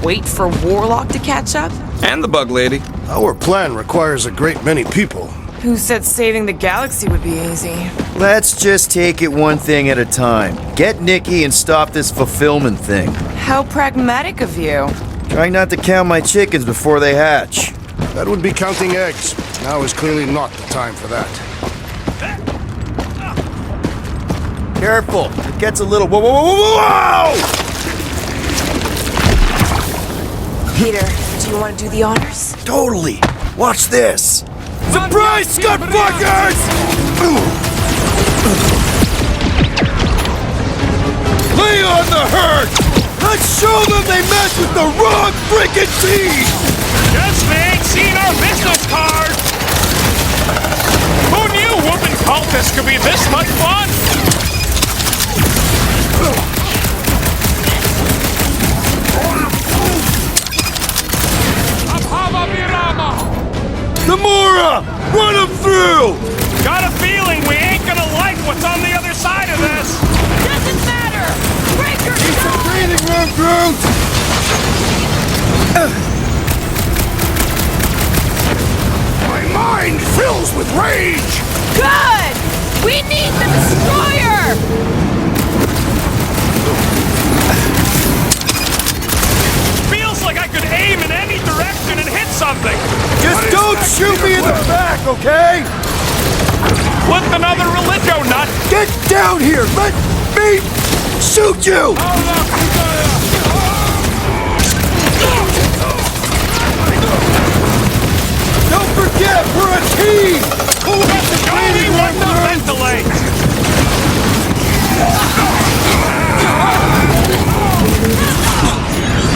wait for Warlock to catch up? And the bug lady. Our plan requires a great many people. Who said saving the galaxy would be easy? Let's just take it one thing at a time. Get Nikki and stop this fulfillment thing. How pragmatic of you. Trying not to count my chickens before they hatch. That would be counting eggs. Now is clearly not the time for that. Careful, it gets a little... Whoa, whoa, whoa, whoa, whoa! Peter, do you want to do the honors? Totally. Watch this. Surprise, Scudfuckers! Lay on the hurt! Let's show them they mess with the wrong frickin' team! Guess they ain't seen our business card! Who knew whooping cultists could be this much fun? Gamora! Run him through! Got a feeling we ain't gonna like what's on the other side of this! Doesn't matter! Breaker, Need some breathing room, Groot! My mind fills with rage! Good! We need the destroyer! Feels like I could aim in any direction and hit something! Just don't shoot me in the back, okay? With another religio nut! Get down here! Let me shoot you! Don't forget, we're a team! Who has to show me what to ventilate?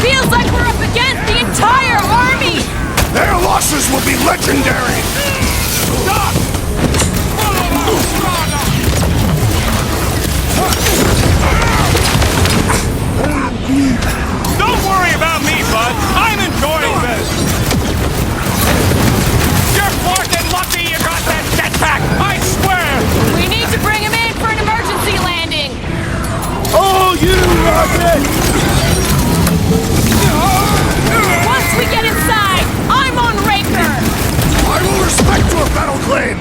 Feels like we're up against the entire army! Their losses will be legendary! Stop! Don't worry about me, bud. I'm enjoying this. You're fucking lucky you got that jetpack. I swear. We need to bring him in for an emergency landing! Oh, you rocket! Once we get inside, I'm on Raker! I will respect your battle claim!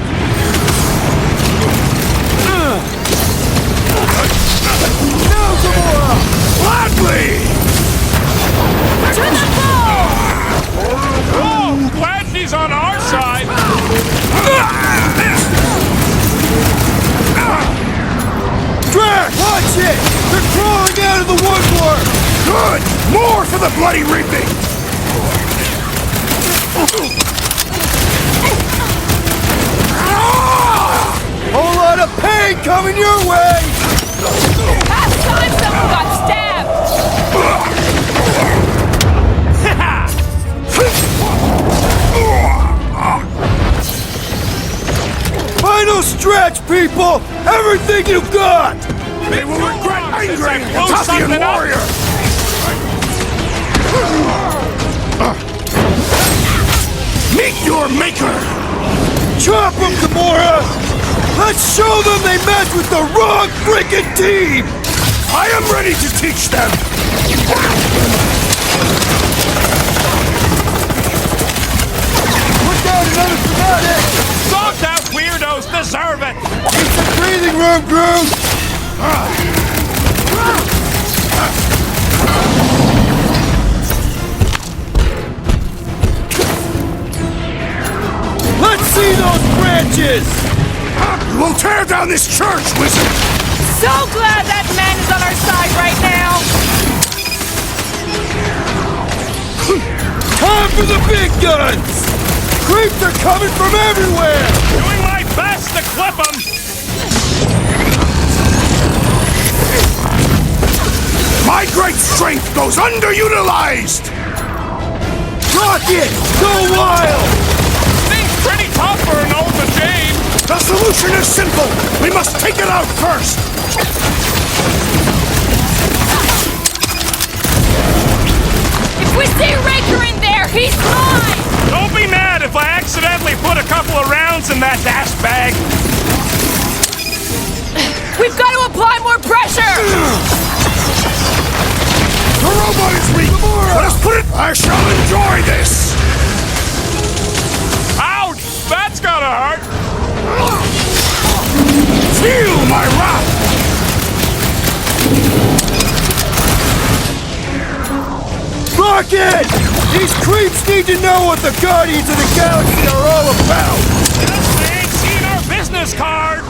No, Gamora! Gladly! To the ball! Oh, glad she's on our side. Drax, watch it! They're crawling out of the woodwork! Good! More for the bloody reaping! coming your way! Last time someone got stabbed! Final stretch, people! Everything you've got! They will regret angering a Tathian warrior! Meet your maker! Chop them, Gamora! Let's show them they met with the wrong freaking team! I am ready to teach them! Put down another fanatic! Zonked out weirdos deserve it! Need some breathing room, Groot! Let's see those branches! We will tear down this church, wizard! So glad that man is on our side right now! Time for the big guns! Creeps are coming from everywhere! Doing my best to clip them! My great strength goes underutilized! Rocket! Go wild! Thing's pretty tough for an old machine! The solution is simple! We must take it out first! If we see Raker in there, he's mine! Don't be mad if I accidentally put a couple of rounds in that dash bag! We've got to apply more pressure! The robot is weak! Let us put it! I shall enjoy this! Ouch! That's gotta hurt! Feel my wrath! Rocket! These creeps need to know what the Guardians of the Galaxy are all about! They ain't seen our business card!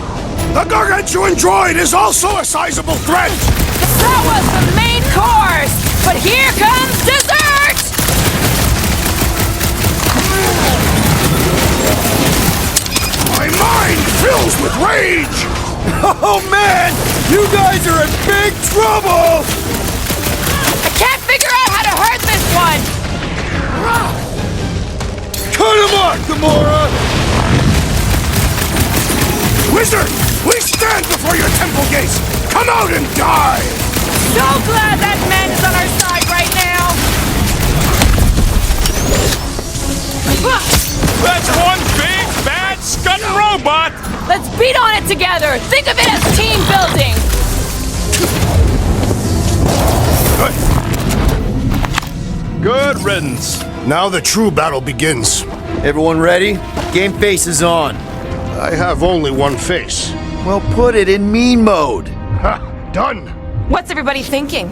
The gargantuan droid is also a sizable threat! That was the main course! But here comes dessert! My mind fills with rage! Oh man! You guys are in big trouble! I can't figure out how to hurt this one! Cut him off, Gamora! Wizard! We stand before your temple gates! Come out and die! So glad that man is on our side right now! That's one big, bad, scudding robot! Let's beat on it together! Think of it as team building! Good riddance. Now the true battle begins. Everyone ready? Game face is on. I have only one face. Well, put it in mean mode. Ha! Done! What's everybody thinking?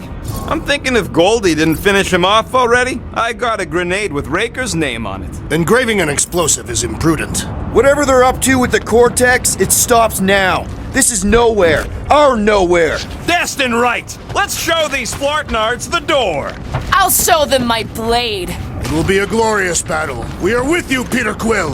I'm thinking if Goldie didn't finish him off already, I got a grenade with Raker's name on it. Engraving an explosive is imprudent. Whatever they're up to with the Cortex, it stops now. This is Knowhere. Our Knowhere. Destined right! Let's show these Flartnards the door! I'll show them my blade! It will be a glorious battle. We are with you, Peter Quill!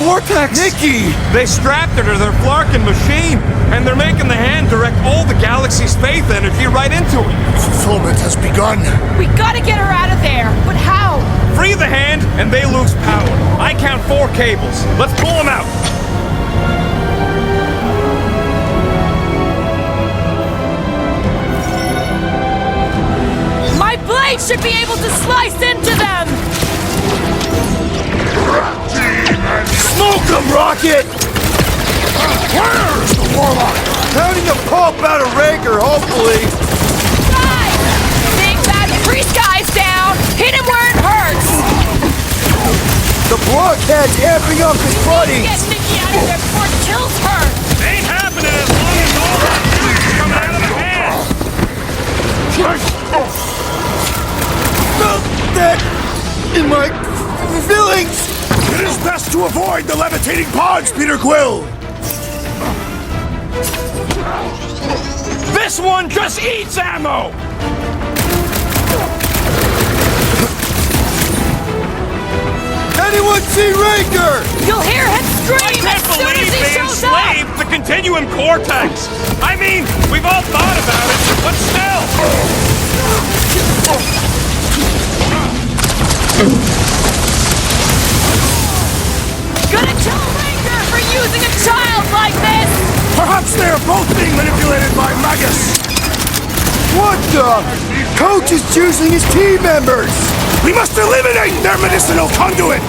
vortex! Nikki! They strapped her to their Flarkin machine, and they're making the hand direct all the galaxy's faith energy right into it. Fulfillment has begun. We gotta get her out of there, but how? Free the hand, and they lose power. I count 4 cables. Let's pull them out. My blade should be able to slice into them! Smoke them, Rocket! Where's the warlock? Pounding the pulp out of Raker, hopefully. Guys! Big bad priest guy's down! Hit him where it hurts! The blockhead's amping up his buddies. Get Nikki out of there before it kills her! Ain't happening as long as all that juice is coming out of the hand. Felt that in my feelings. It is best to avoid the levitating pods, Peter Quill! This one just eats ammo! Anyone see Raker? You'll hear him scream I as can't soon as believe he they shows up! enslaved the continuum cortex! I mean, we've all thought about it, but still! Gonna kill Raker for using a child like this! Perhaps they are both being manipulated by Magus! What the? Coach is choosing his team members! We must eliminate their medicinal conduit!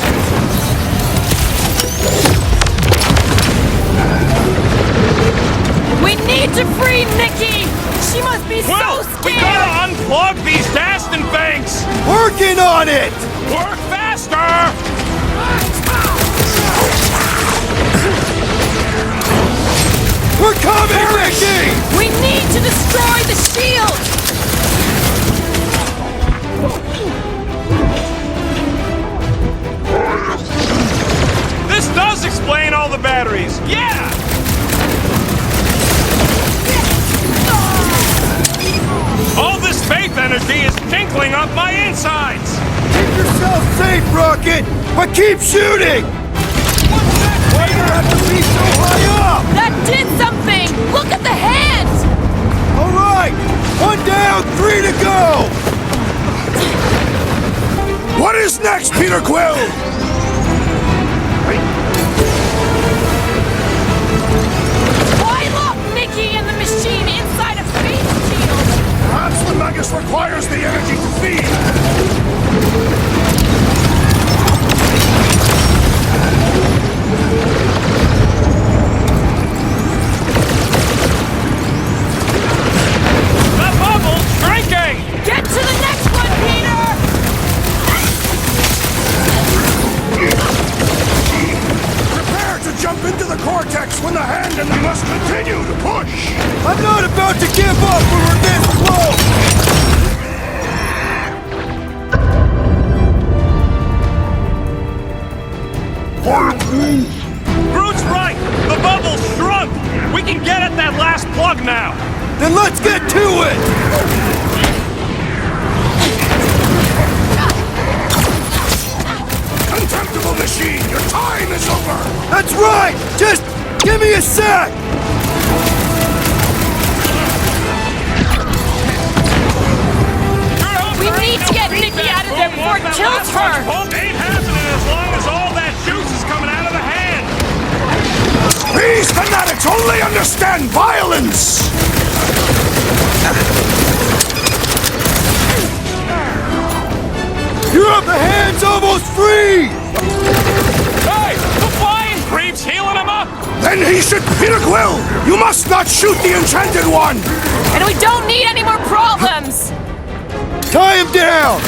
We need to free Nikki! She must be Well, so we scared! gotta unplug these Dastin banks! Working on it! Work faster! We're coming, Ricky! We need to destroy the shield! This does explain all the batteries! Yeah! All this faith energy is tinkling up my insides! Keep yourself safe, Rocket! But keep shooting! Why do you have to be so high up? That did something! Look at the hand! All right! 1 down, 3 to go! What is next, Peter Quill? Why lock Nikki and the machine inside a face shield? Perhaps the Magus requires the energy to feed. The bubble's shrinking! Get to the next one, Peter! Prepare to jump into the cortex when the hand and the must continue to push! I'm not about to give up when we're this close! Groot's right! The bubble's shrunk! We can get at that last plug now! Then let's get to it! Contemptible machine, your time is over! That's right! Just give me a sec! We need to get Nikki out of there before it kills her! Pump ain't happening as long as all that juice is coming out of the hand! These fanatics only understand violence! You have the hands almost free! Hey! The flying creep's healing him up! Then he should... Peter Quill! You must not shoot the enchanted one! And we don't need any more problems! Tie him down!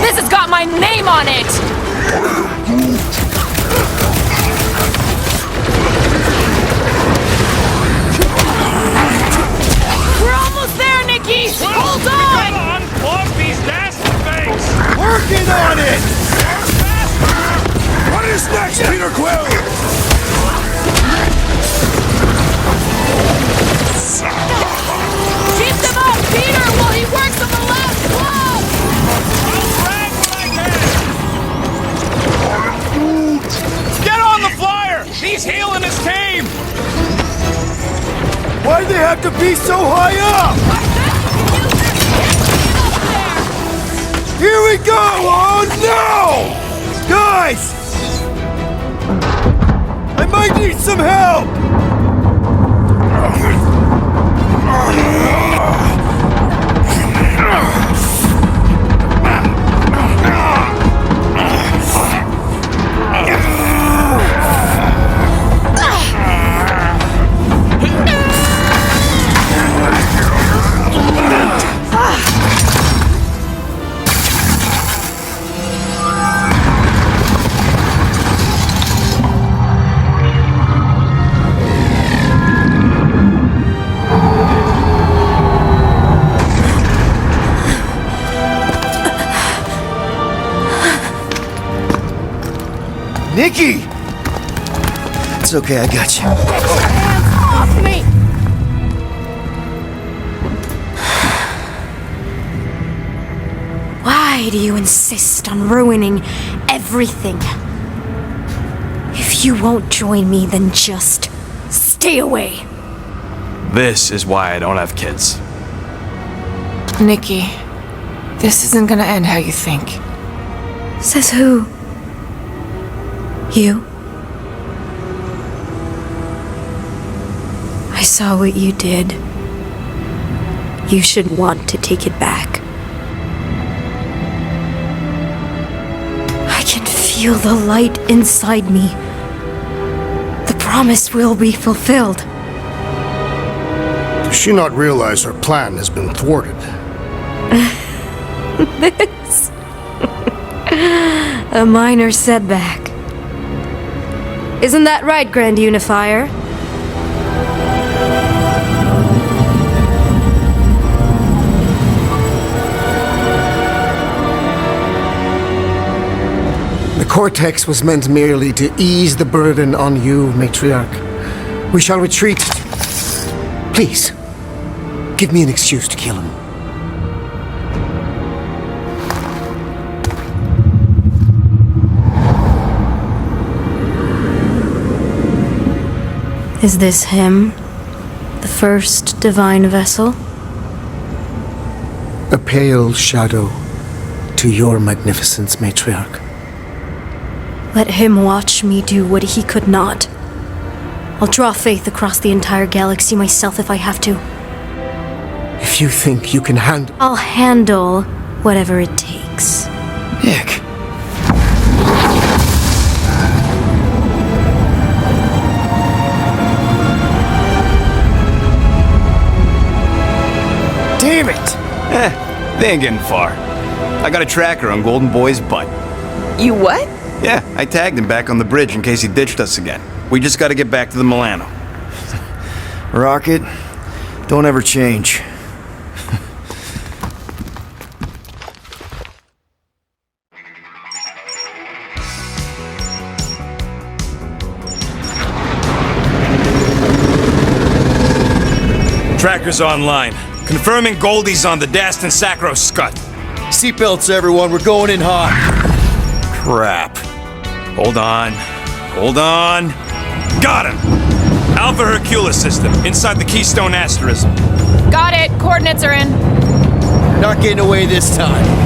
This has got my name on it! We're almost there, Nikki! Hold on! We gotta unplug these Dastin banks! Working on it! What is next, Peter Quill? Keep them up, Peter, while he works on the last plug! I'll drag what I can! have to be so high up! Here we go! Oh no! Guys! I might need some help! Nikki! It's okay, I got you. Hands off me! Why do you insist on ruining everything? If you won't join me, then just stay away. This is why I don't have kids. Nikki, this isn't gonna end how you think. Says who? You? I saw what you did. You should want to take it back. I can feel the light inside me. The promise will be fulfilled. Does she not realize her plan has been thwarted? This? A minor setback. Isn't that right, Grand Unifier? The Cortex was meant merely to ease the burden on you, Matriarch. We shall retreat. Please, give me an excuse to kill him. Is this him? The first divine vessel? A pale shadow to your magnificence, Matriarch. Let him watch me do what he could not. I'll draw faith across the entire galaxy myself if I have to. If you think you can handle... I'll handle whatever it takes. Nick. Damn it! They ain't getting far. I got a tracker on Golden Boy's butt. You what? Yeah, I tagged him back on the bridge in case he ditched us again. We just gotta get back to the Milano. Rocket, don't ever change. Tracker's online. Confirming Goldie's on the Dast and Sacro Scut. Seatbelts, everyone, we're going in hot. Crap. Hold on. Hold on. Got him! Alpha Hercules system, inside the Keystone Asterism. Got it. Coordinates are in. Not getting away this time.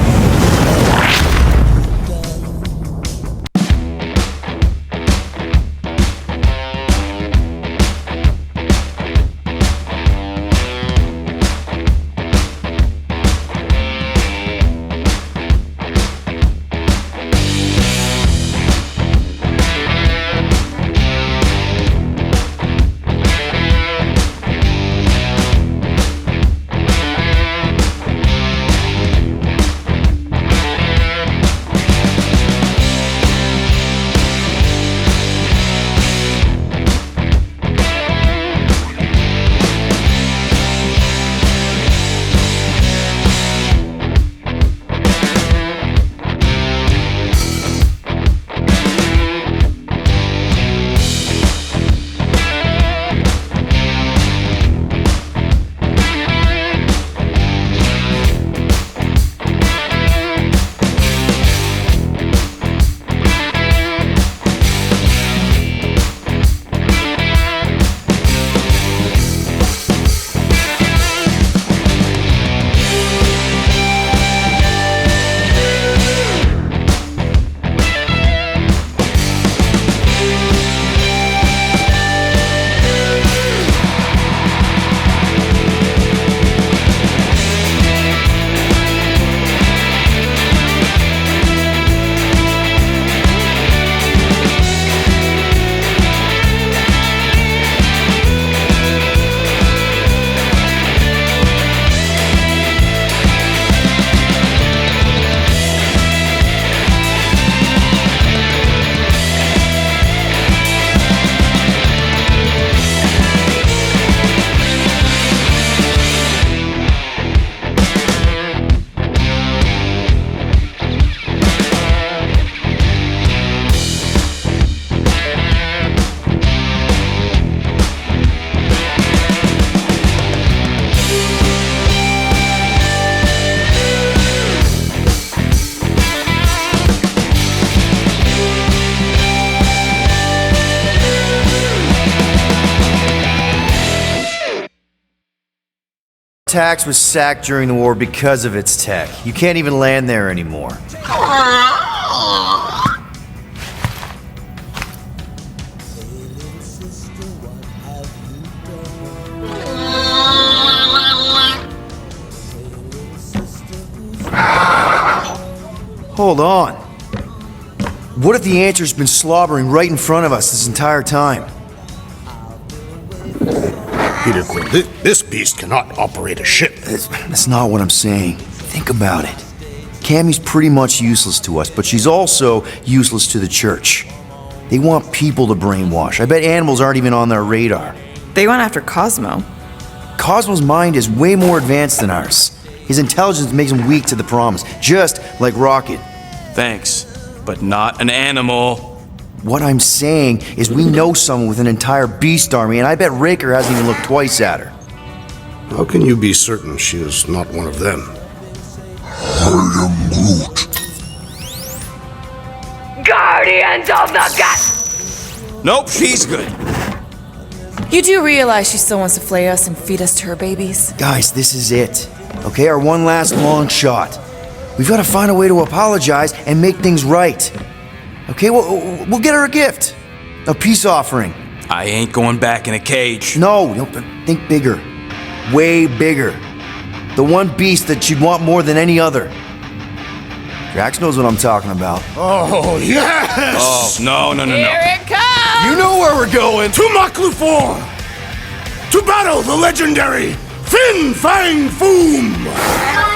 tax was sacked during the war because of its tech. You can't even land there anymore. Hold on. What if the answer's been slobbering right in front of us this entire time? Peter Quill, this beast cannot operate a ship. That's not what I'm saying. Think about it. Cammy's pretty much useless to us, but she's also useless to the church. They want people to brainwash. I bet animals aren't even on their radar. They went after Cosmo. Cosmo's mind is way more advanced than ours. His intelligence makes him weak to the promise, just like Rocket. Thanks, but not an animal. What I'm saying is we know someone with an entire beast army, and I bet Raker hasn't even looked twice at her. How can you be certain she is not one of them? I am Groot. Guardians of the Galaxy! Nope, she's good. You do realize she still wants to flay us and feed us to her babies? Guys, this is it. Okay, our one last long shot. We've got to find a way to apologize and make things right. Okay, we'll get her a gift. A peace offering. I ain't going back in a cage. No, but think bigger. Way bigger. The one beast that she'd want more than any other. Drax knows what I'm talking about. Oh, yes! Oh, no. Here it comes! You know where we're going. To Maklufor! To battle the legendary Fin Fang Foom!